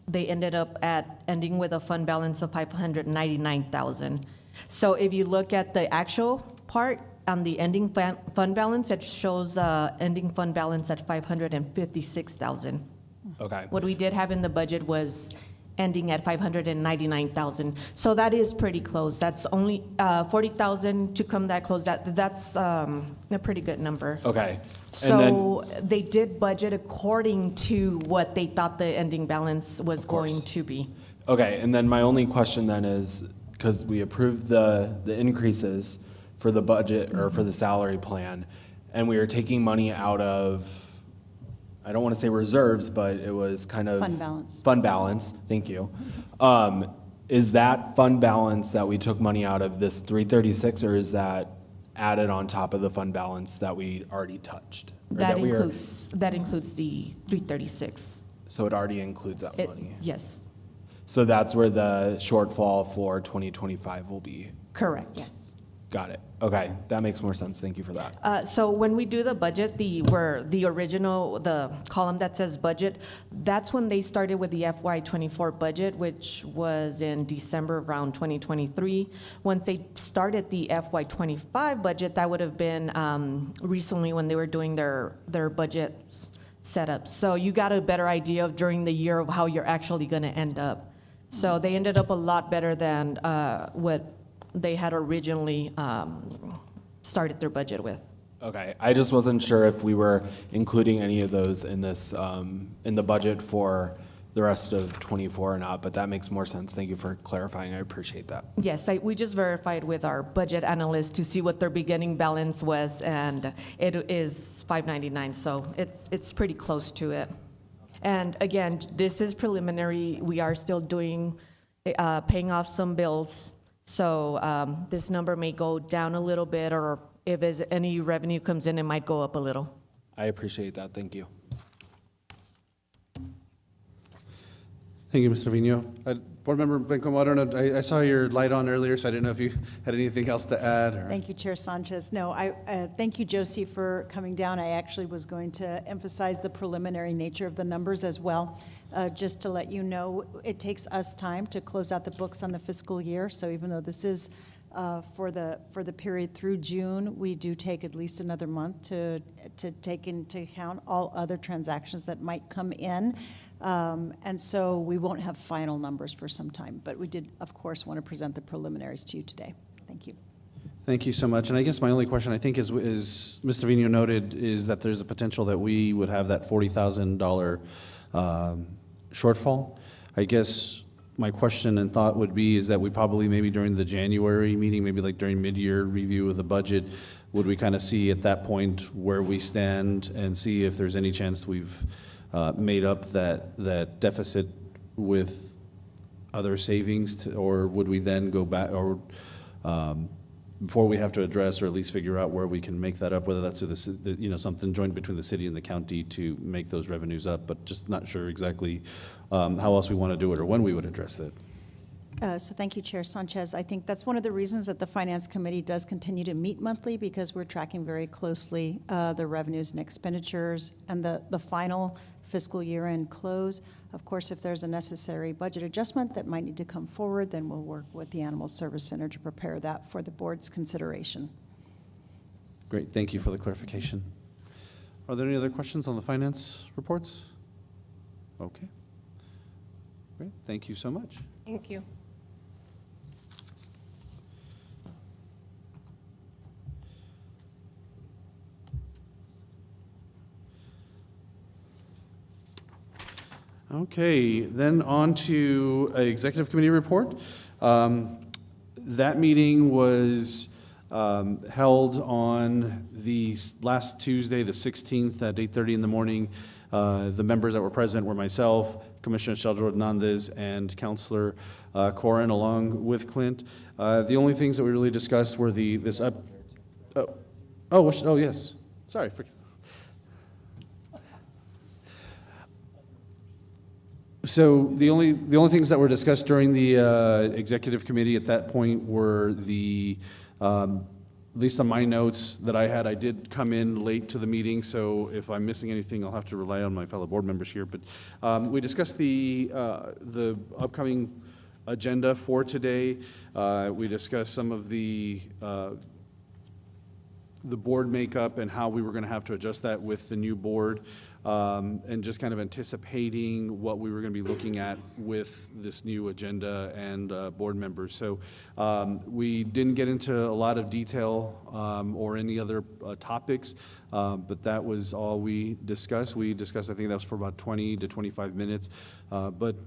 they ended up ending with a fund balance of 599,000. So if you look at the actual part on the ending fund balance, it shows ending fund balance at 556,000. Mm-hmm. Okay. What we did have in the budget was ending at 599,000. So that is pretty close. That's only 40,000 to come that close. That's a pretty good number. Okay. So they did budget according to what they thought the ending balance was going to be. Okay, and then my only question then is, because we approved the increases for the budget or for the salary plan, and we are taking money out of, I don't want to say reserves, but it was kind of. Fund balance. Fund balance, thank you. Is that fund balance that we took money out of this 336, or is that added on top of the fund balance that we already touched? Or That we are- includes the 336. So it already includes that money? Yes, So that's where the shortfall for 2025 will be? correct. Yes. Got it. Okay, that makes more sense. Thank you for that. So when we do the budget, the column that says budget, that's when they started with the FY24 budget, which was in December around 2023. Once they started the FY25 budget, that would have been recently when they were doing their budget setup. So you got a better idea of during the year of how you're actually going to end up. So they ended up a lot better than what they had originally started their budget with. Okay, I just wasn't sure if we were including any of those in this, in the budget for the rest of 24 or not, but that makes more sense. Thank you for clarifying. I appreciate that. Yes, we just verified with our budget analyst to see what their beginning balance was, and it is 599, so it's pretty close to it. And again, this is preliminary. We are still doing, paying off some bills. So this number may go down a little bit, or if there's any revenue comes in, it might go up a little. I appreciate that. Thank you. Thank you, Mr. Vino. Board Member Bencomo, I don't know, I saw your light on earlier, so I didn't know if you had anything else to add. Or... Thank you, Chair Sanchez. No, thank you, Josie, for coming down. I actually was going to emphasize the preliminary nature of the numbers as well. Just to let you know, it takes us time to close out the books on the fiscal year. So even though this is for the period through June, we do take at least another month to take into account all other transactions that might come in. And so we won't have final numbers for some time, but we did, of course, want to present the preliminaries to you today. Thank you. Thank you so much. And I guess my only question, I think, is Mr. Vino noted, is that there's a potential that we would have that $40,000 shortfall. I guess my question and thought would be is that we probably maybe during the January meeting, maybe like during mid-year review of the budget, would we kind of see at that point where we stand and see if there's any chance we've made up that deficit with other savings, or would we then go back, or before we have to address or at least figure out where we can make that up, whether that's through something joined between the city and the county to make those revenues up, but just not sure exactly how else we want to do it or when we would address it. So thank you, Chair Sanchez. I think that's one of the reasons that the Finance Committee does continue to meet monthly, because we're tracking very closely the revenues and expenditures and the final fiscal year-end close. Of course, if there's a necessary budget adjustment that might need to come forward, then we'll work with the Animal Service Center to prepare that for the board's consideration. Great, thank you for the clarification. Are there any other questions on the finance reports? Okay. Great, thank you so much. Thank you. Okay, then on to Executive Committee report. That meeting was held on the last Tuesday, the 16th at 8:30 in the morning. The members that were present were myself, Commissioner Sheldon Hernandez, and Councilor Corin, along with Clint. The only things that we really discussed were yes, sorry. So the only things that were discussed during the executive committee at that point were at least on my notes that I had, I did come in late to the meeting, so if I'm missing anything, I'll have to rely on my fellow board members here. But we discussed the upcoming agenda for today. We discussed some of the board makeup and how we were going to have to adjust that with the new board. and just kind of anticipating what we were going to be looking at with this new agenda and board members. So we didn't get into a lot of detail or any other topics, but that was all we discussed. We discussed, I think that was for about 20 to 25 minutes. But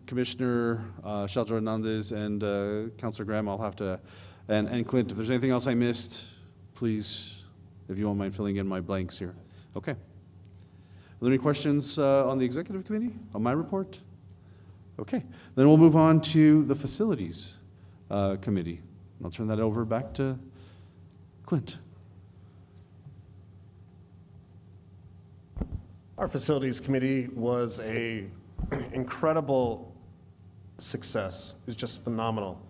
Commissioner Sheldon Hernandez and Councilor Graham, I'll have to, and Clint, if there's anything else I missed, please, if you won't mind filling in my blanks here. Okay. Are there any questions on the executive committee, on my report? Okay, then we'll move on to the facilities committee. I'll turn that over back to Clint. Our facilities committee was a incredible success. It was just phenomenal.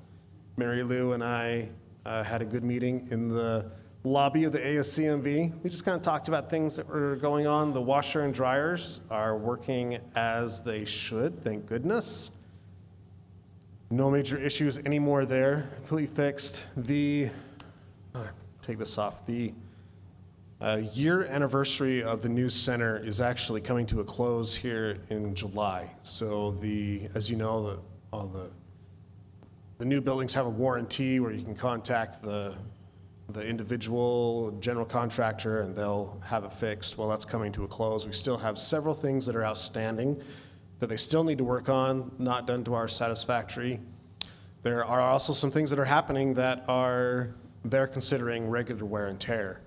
Mary Lou and I had a good meeting in the lobby of the ASCMV. We just kind of talked about things that were going on. The washer and dryers are working as they should, thank goodness. No major issues anymore there, completely fixed. Take this off. The year anniversary of the new center is actually coming to a close here in July. So as you know, all the new buildings have a warranty where you can contact the individual general contractor and they'll have it fixed. Well, that's coming to a close. We still have several things that are outstanding that they still need to work on, not done to our satisfactory. There are also some things that are happening that they're considering regular wear and tear.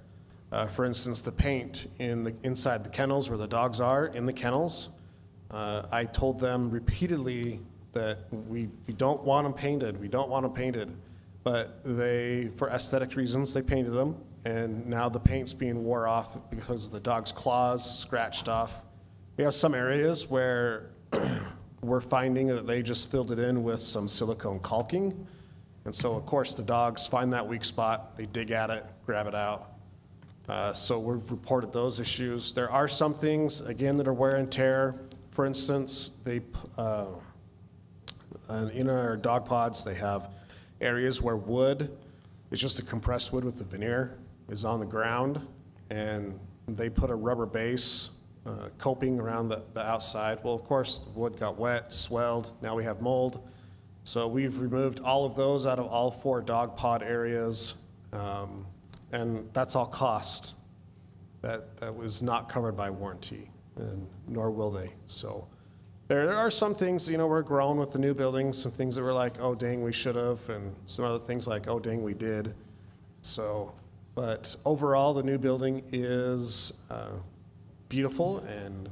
For instance, the paint inside the kennels where the dogs are in the kennels. I told them repeatedly that we don't want them painted. We don't want them painted. But for aesthetic reasons, they painted them, and now the paint's being wore off because of the dog's claws scratched off. We have some areas where we're finding that they just filled it in with some silicone caulking. And so, of course, the dogs find that weak spot, they dig at it, grab it out. So we've reported those issues. There are some things, again, that are wear and tear. For instance, in our dog pods, they have areas where wood is just a compressed wood with the veneer is on the ground, and they put a rubber base coping around the outside. Well, of course, the wood got wet, swelled, now we have mold. So we've removed all of those out of all 4 dog pod areas, and that's all cost. That was not covered by warranty, and nor will they. So there are some things, we're growing with the new buildings, some things that we're like, oh, dang, we should have, and some other things like, oh, dang, we did. So, but overall, the new building is beautiful, and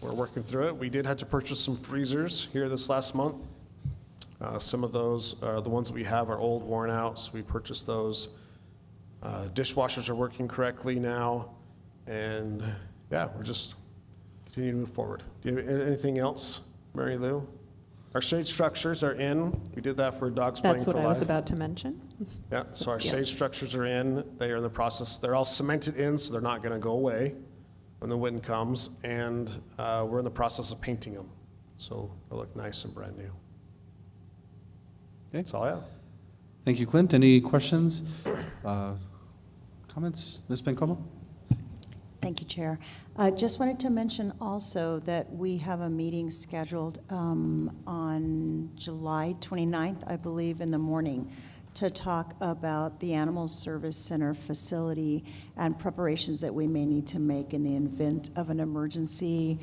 we're working through it. We did have to purchase some freezers here this last month. Some of those, the ones that we have are old, worn out, so we purchased those. Dishwashers are working correctly now, and yeah, we're just continue to move forward. Do you have anything else, Mary Lou? Our shade structures are in. We did that for Dogs Playing That's for what Life. I was about to mention. Yeah, so our shade structures are in. They are in the process. They're all cemented in, so they're not going to go away when the wind comes. And we're in the process of painting them, so they look nice and brand new. Okay. That's all I have. Thank you, Clint. Any questions? Comments? Ms. Bencomo? Thank you, Chair. Just wanted to mention also that we have a meeting scheduled on July 29th, I believe, in the morning, to talk about the Animal Service Center facility and preparations that we may need to make in the event of an emergency,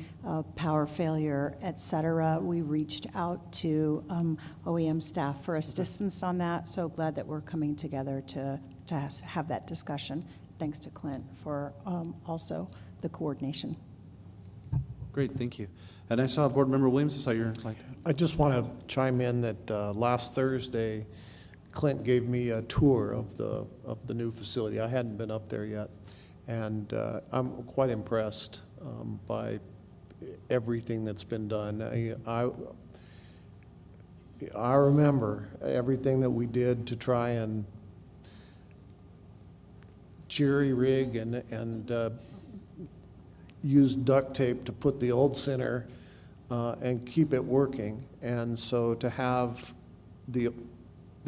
power failure, et cetera. We reached out to OEM staff for assistance on that, so glad that we're coming together to have that discussion. Thanks to Clint for also the coordination. Great, thank you. And I saw Board Member Williams, I saw your mic. I just want to chime in that last Thursday, Clint gave me a tour of the new facility. I hadn't been up there yet, and I'm quite impressed by everything that's been done. I remember everything that we did to try and jerry rig and use duct tape to put the old center and keep it working. And so to have the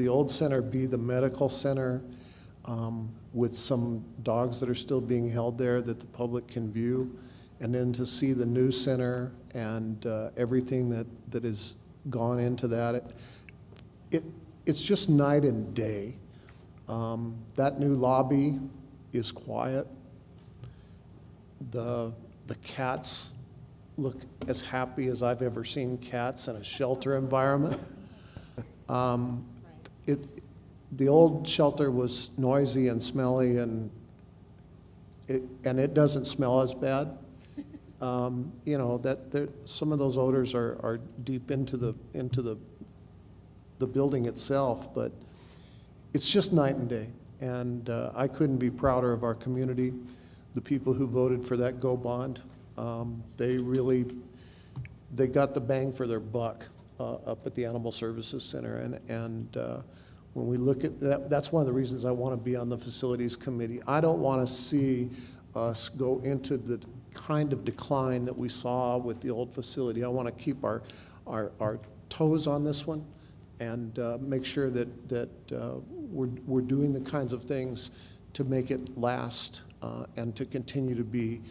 old center be the medical center with some dogs that are still being held there that the public can view and then to see the new center and everything that has gone into that, it's just night and day. That new lobby is quiet. The cats look as happy as I've ever seen cats in a shelter environment. The old shelter was noisy and smelly, and it doesn't smell as bad. You know, some of those odors are deep into the building itself, but it's just night and day. And I couldn't be prouder of our community, the people who voted for that GO bond. They got the bang for their buck up at the Animal Services Center. And when we look at that, that's one of the reasons I want to be on the Facilities Committee. I don't want to see us go into the kind of decline that we saw with the old facility. I want to keep our toes on this one and make sure that we're doing the kinds of things to make it last and to continue to be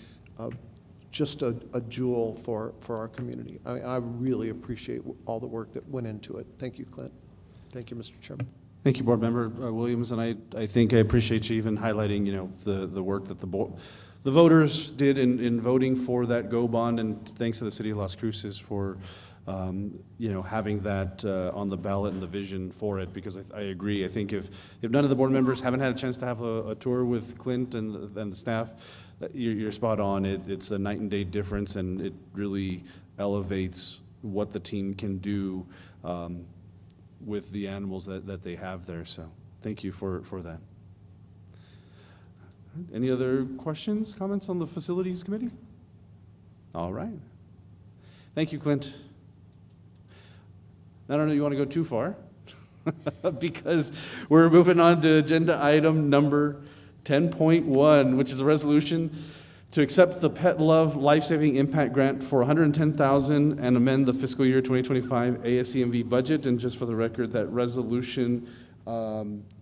just a jewel for our community. I really appreciate all the work that went into it. Thank you, Clint. Thank you, Mr. Chairman. Thank you, Board Member Williams, and I think I appreciate you even highlighting, you know, the work that the voters did in voting for that GO bond, and thanks to the City of Las Cruces for, you know, having that on the ballot and the vision for it, because I agree. I think if none of the board members haven't had a chance to have a tour with Clint and the staff, you're spot on. It's a night and day difference, and it really elevates what the team can do with the animals that they have there. So thank you for that. Any other questions, comments on the Facilities Committee? All right. Thank you, Clint. I don't know if you want to go too far because we're moving on to agenda item number 10.1, which is a resolution to accept the Pet Love Life-Saving Impact Grant for $110,000 and amend the fiscal year 2025 ASCMV budget. And just for the record, that resolution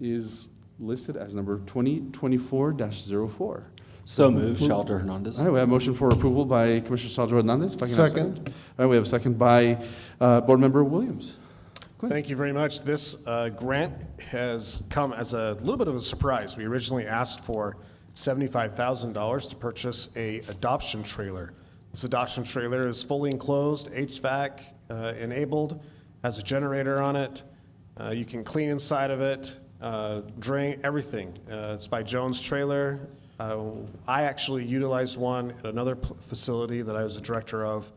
is listed as number 2024-04. So moved, Shalter Hernandez. All right, we have a motion for approval by Commissioner Shalter Hernandez. If I can have a Second. All right, we have a second by Board Member Williams. Thank you very much. This grant has come as a little bit of a surprise. We originally asked for $75,000 to purchase a adoption trailer. This adoption trailer is fully enclosed, HVAC enabled, has a generator on it. You can clean inside of it, drain, everything. It's by Jones Trailer. I actually utilized one at another facility that I was a director of.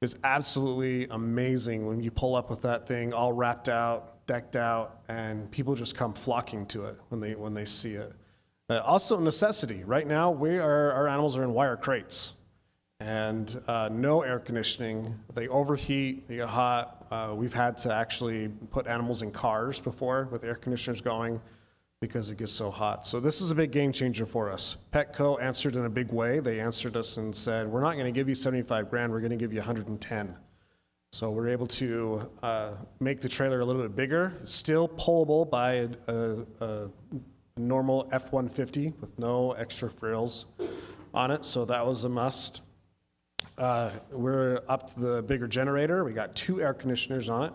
It's absolutely amazing when you pull up with that thing all wrapped out, decked out, and people just come flocking to it when they see it. Also a necessity. Right now, our animals are in wire crates and no air conditioning. They overheat, they get hot. We've had to actually put animals in cars before with air conditioners going because it gets so hot. So this is a big game changer for us. Petco answered in a big way. They answered us and said, we're not gonna give you 75 grand, we're gonna give you 110. So we're able to make the trailer a little bit bigger, still pullable by a normal F-150 with no extra frills on it, so that was a must. We're up to the bigger generator. We got 2 air conditioners on it.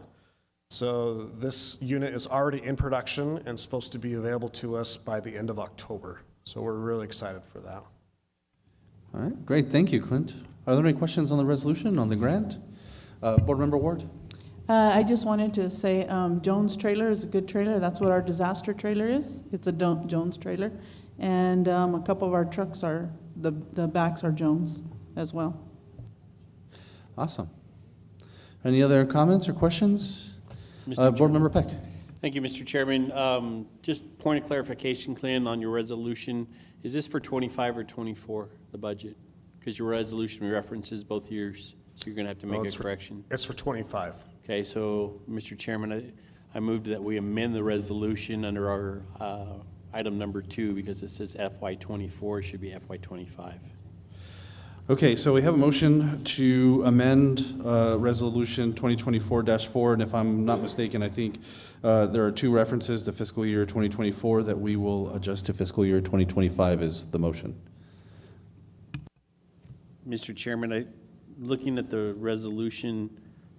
So this unit is already in production and supposed to be available to us by the end of October. So we're really excited for that. All right, great. Thank you, Clint. Are there any questions on the resolution, on the grant? Board Member Ward? I just wanted to say Jones Trailer is a good trailer. That's what our disaster trailer is. It's a Jones trailer. And a couple of our trucks are, the backs are Jones as well. Awesome. Any other comments or questions? Board Member Peck. Thank you, Mr. Chairman. Just point of clarification, Clint, on your resolution. Is this for 25 or 24, the budget? Because your resolution references both years, so you're going to have to make a correction. It's for 25. Okay, so, Mr. Chairman, I moved that we amend the resolution under our item number 2 because it says FY24, it should be FY25. Okay, so we have a motion to amend Resolution 2024-4, and if I'm not mistaken, I think there are 2 references to fiscal year 2024 that we will adjust to fiscal year 2025 is the motion. Mr. Chairman, looking at the resolution,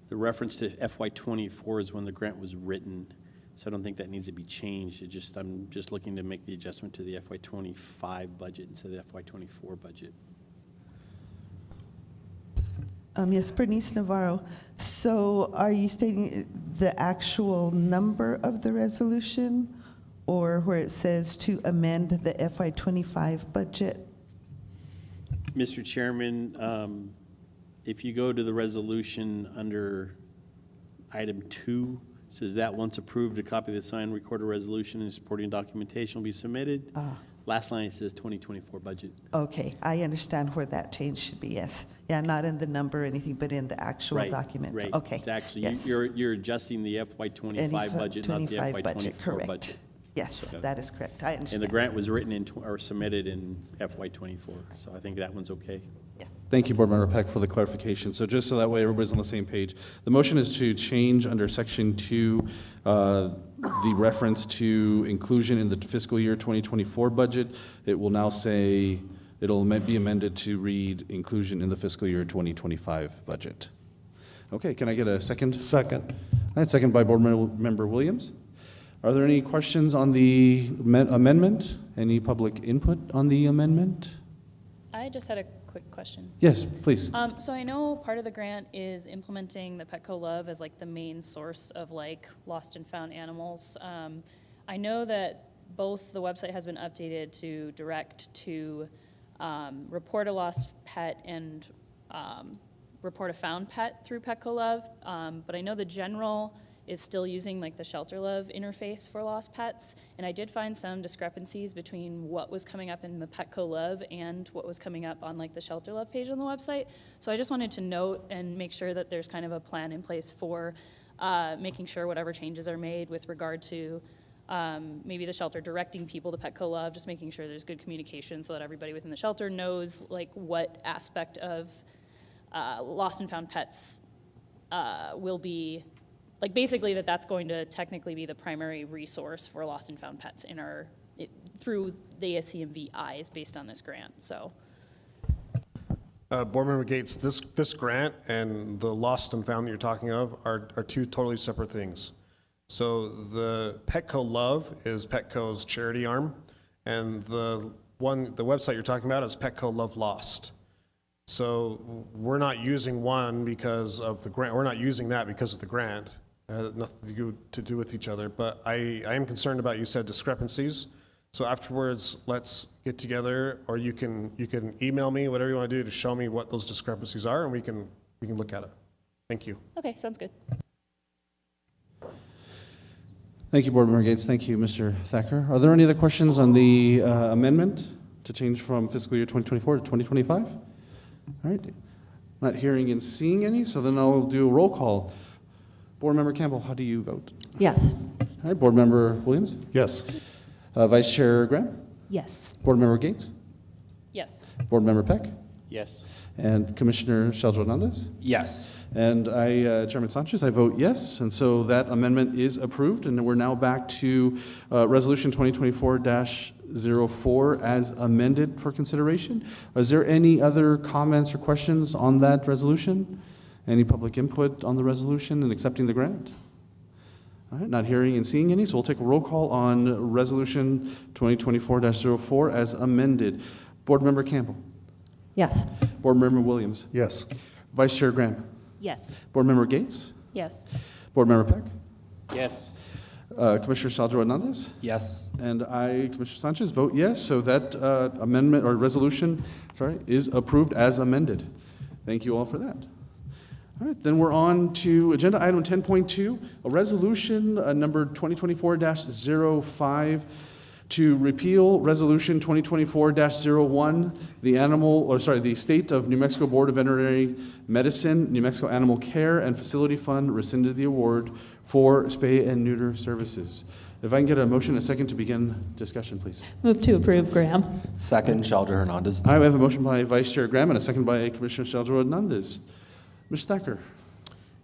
the reference to FY24 is when the grant was written, so I don't think that needs to be changed. I'm just looking to make the adjustment to the FY25 budget instead of the FY24 budget. Yes, Bernice Navarro. So are you stating the actual number of the resolution, or where it says to amend the FY25 budget? Mr. Chairman, if you go to the resolution under item 2, it says that once approved, a copy of the signed recorded resolution and supporting documentation will be submitted. Last line, it says 2024 budget. Okay, I understand where that change should be, yes. Yeah, not in the number or anything, but in the actual Right, document. right. Okay. It's actually, yes. you're adjusting the FY25 budget, not the 25 FY24 correct. budget. Yes, So- that is correct. I And understand. the grant was written in, or submitted in FY24, so I think that one's okay. Thank you, Board Member Peck, for the clarification. So just so that way everybody's on the same page, the motion is to change under Section 2, the reference to inclusion in the fiscal year 2024 budget. It will now say, it'll be amended to read inclusion in the fiscal year 2025 budget. Okay, can I get a second? Second. All right, second by Board Member Williams. Are there any questions on the amendment? Any public input on the amendment? I just had a quick question. Yes, please. So I know part of the grant is implementing the Petco Love as like the main source of like lost and found animals. I know that both the website has been updated to direct to report a lost pet and report a found pet through Petco Love. But I know the general is still using like the Shelter Love interface for lost pets. And I did find some discrepancies between what was coming up in the Petco Love and what was coming up on like the Shelter Love page on the website. So I just wanted to note and make sure that there's kind of a plan in place for making sure whatever changes are made with regard to maybe the shelter directing people to Petco Love, just making sure there's good communication so that everybody within the shelter knows like what aspect of lost and found pets will be, like basically that's going to technically be the primary resource for lost and found pets in our, through the ASCMV eyes based on this grant, so. Board Member Gates, this grant and the lost and found that you're talking of are two totally separate things. So the Petco Love is Petco's charity arm, and the website you're talking about is Petco Love Lost. So we're not using one because of the grant. We're not using that because of the grant. It has nothing to do with each other. But I am concerned about, you said, discrepancies. So afterwards, let's get together, or you can email me, whatever you want to do, to show me what those discrepancies are, and we can look at it. Thank you. Okay, sounds good. Thank you, Board Member Gates. Thank you, Mr. Thacker. Are there any other questions on the amendment to change from fiscal year 2024 to 2025? All right. Not hearing and seeing any, so then I'll do a roll call. Board Member Campbell, how do you vote? Yes. All right, Board Member Williams? Yes. Vice Chair Graham? Yes. Board Member Gates? Yes. Board Member Peck? Yes. And Commissioner Sheljo Hernandez? Yes. And I, Chairman Sanchez, I vote yes, and so that amendment is approved, and we're now back to Resolution 2024-04 as amended for consideration. Is there any other comments or questions on that resolution? Any public input on the resolution and accepting the grant? All right, not hearing and seeing any, so we'll take a roll call on Resolution 2024-04 as amended. Board Member Campbell? Yes. Board Member Williams? Yes. Vice Chair Graham? Yes. Board Member Gates? Yes. Board Member Peck? Yes. Commissioner Sheljo Hernandez? Yes. And I, Commissioner Sanchez, vote yes, so that amendment or resolution, is approved as amended. Thank you all for that. All right, then we're on to agenda item 10.2, a resolution number 2024-05 to repeal resolution 2024-01, the State of New Mexico Board of Veterinary Medicine, New Mexico Animal Care and Facility Fund rescinded the award for spay and neuter services. If I can get a motion and a second to begin discussion, please. Move to approve, Graham. Second, Sheljo Hernandez. I have a motion by Vice Chair Graham and a second by Commissioner Sheljo Hernandez. Mr. Thacker.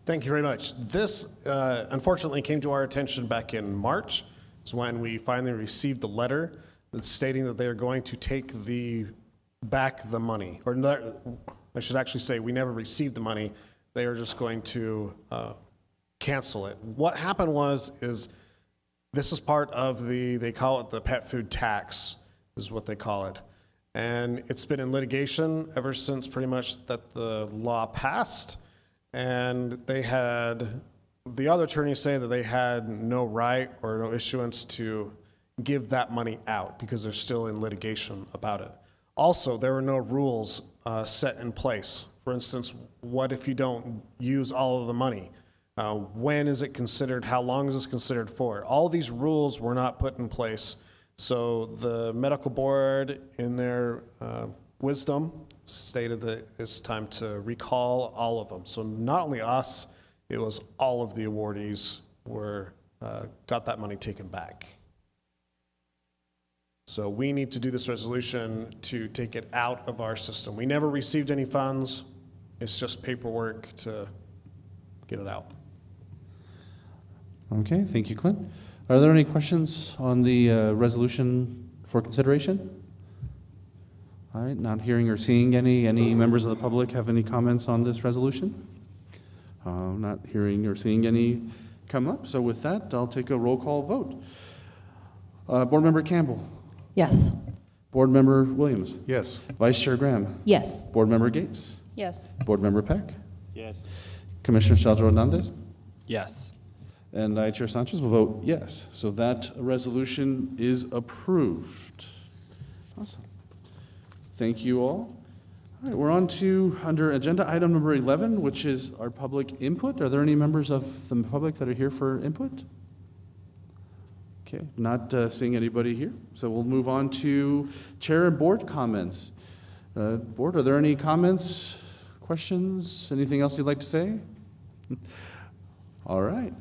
Thank you very much. This unfortunately came to our attention back in March. It's when we finally received the letter that's stating that they are going to take back the money, or I should actually say, we never received the money. They are just going to cancel it. What happened is this is part of they call it the pet food tax, is what they call it. And it's been in litigation ever since pretty much that the law passed. And they had, the other attorneys say that they had no right or no issuance to give that money out because they're still in litigation about it. Also, there were no rules set in place. For instance, what if you don't use all of the money? When is it considered? How long is this considered for? All these rules were not put in place. So the medical board, in their wisdom, stated that it's time to recall all of them. So not only us, it was all of the awardees got that money taken back. So we need to do this resolution to take it out of our system. We never received any funds. It's just paperwork to get it out. Okay, thank you, Clint. Are there any questions on the resolution for consideration? All right, not hearing or seeing any. Any members of the public have any comments on this resolution? Not hearing or seeing any come up. So with that, I'll take a roll call vote. Board Member Campbell. Yes. Board Member Williams. Yes. Vice Chair Graham. Yes. Board Member Gates. Yes. Board Member Peck. Yes. Commissioner Saldro Hernandez. Yes. And I, Chair Sanchez, will vote yes. So that resolution is approved. Awesome. Thank you all. All right, we're on to under agenda item number 11, which is our public input. Are there any members of the public that are here for input? Okay, not seeing anybody here. So we'll move on to chair and board comments. Board, are there any comments, questions, anything else you'd like to say? All right.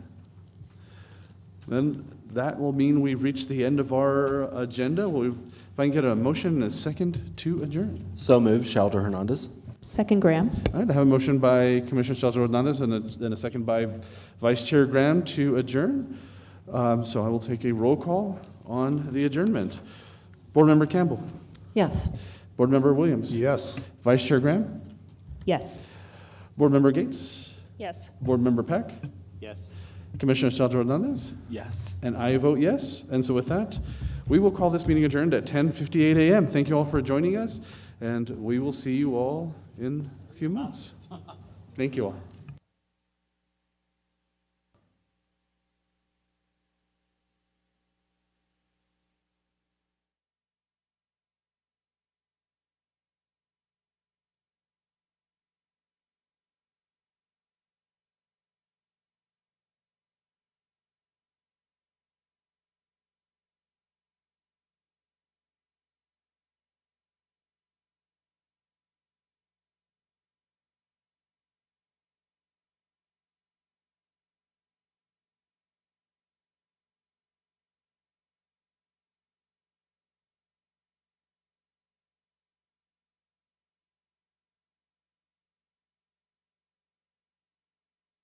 Then that will mean we've reached the end of our agenda. If I can get a motion and a second to adjourn. So moved, Shelter Hernandez. Second, Graham. All right, I have a motion by Commissioner Saldro Hernandez and a second by Vice Chair Graham to adjourn. So I will take a roll call on the adjournment. Board Member Campbell. Yes. Board Member Williams. Yes. Vice Chair Graham. Yes. Board Member Gates. Yes. Board Member Peck. Yes. Commissioner Saldro Hernandez. Yes. And I vote yes. And so with that, we will call this meeting adjourned at 10:58 a.m. Thank you all for joining us, and we will see you all in a few months. Thank you all.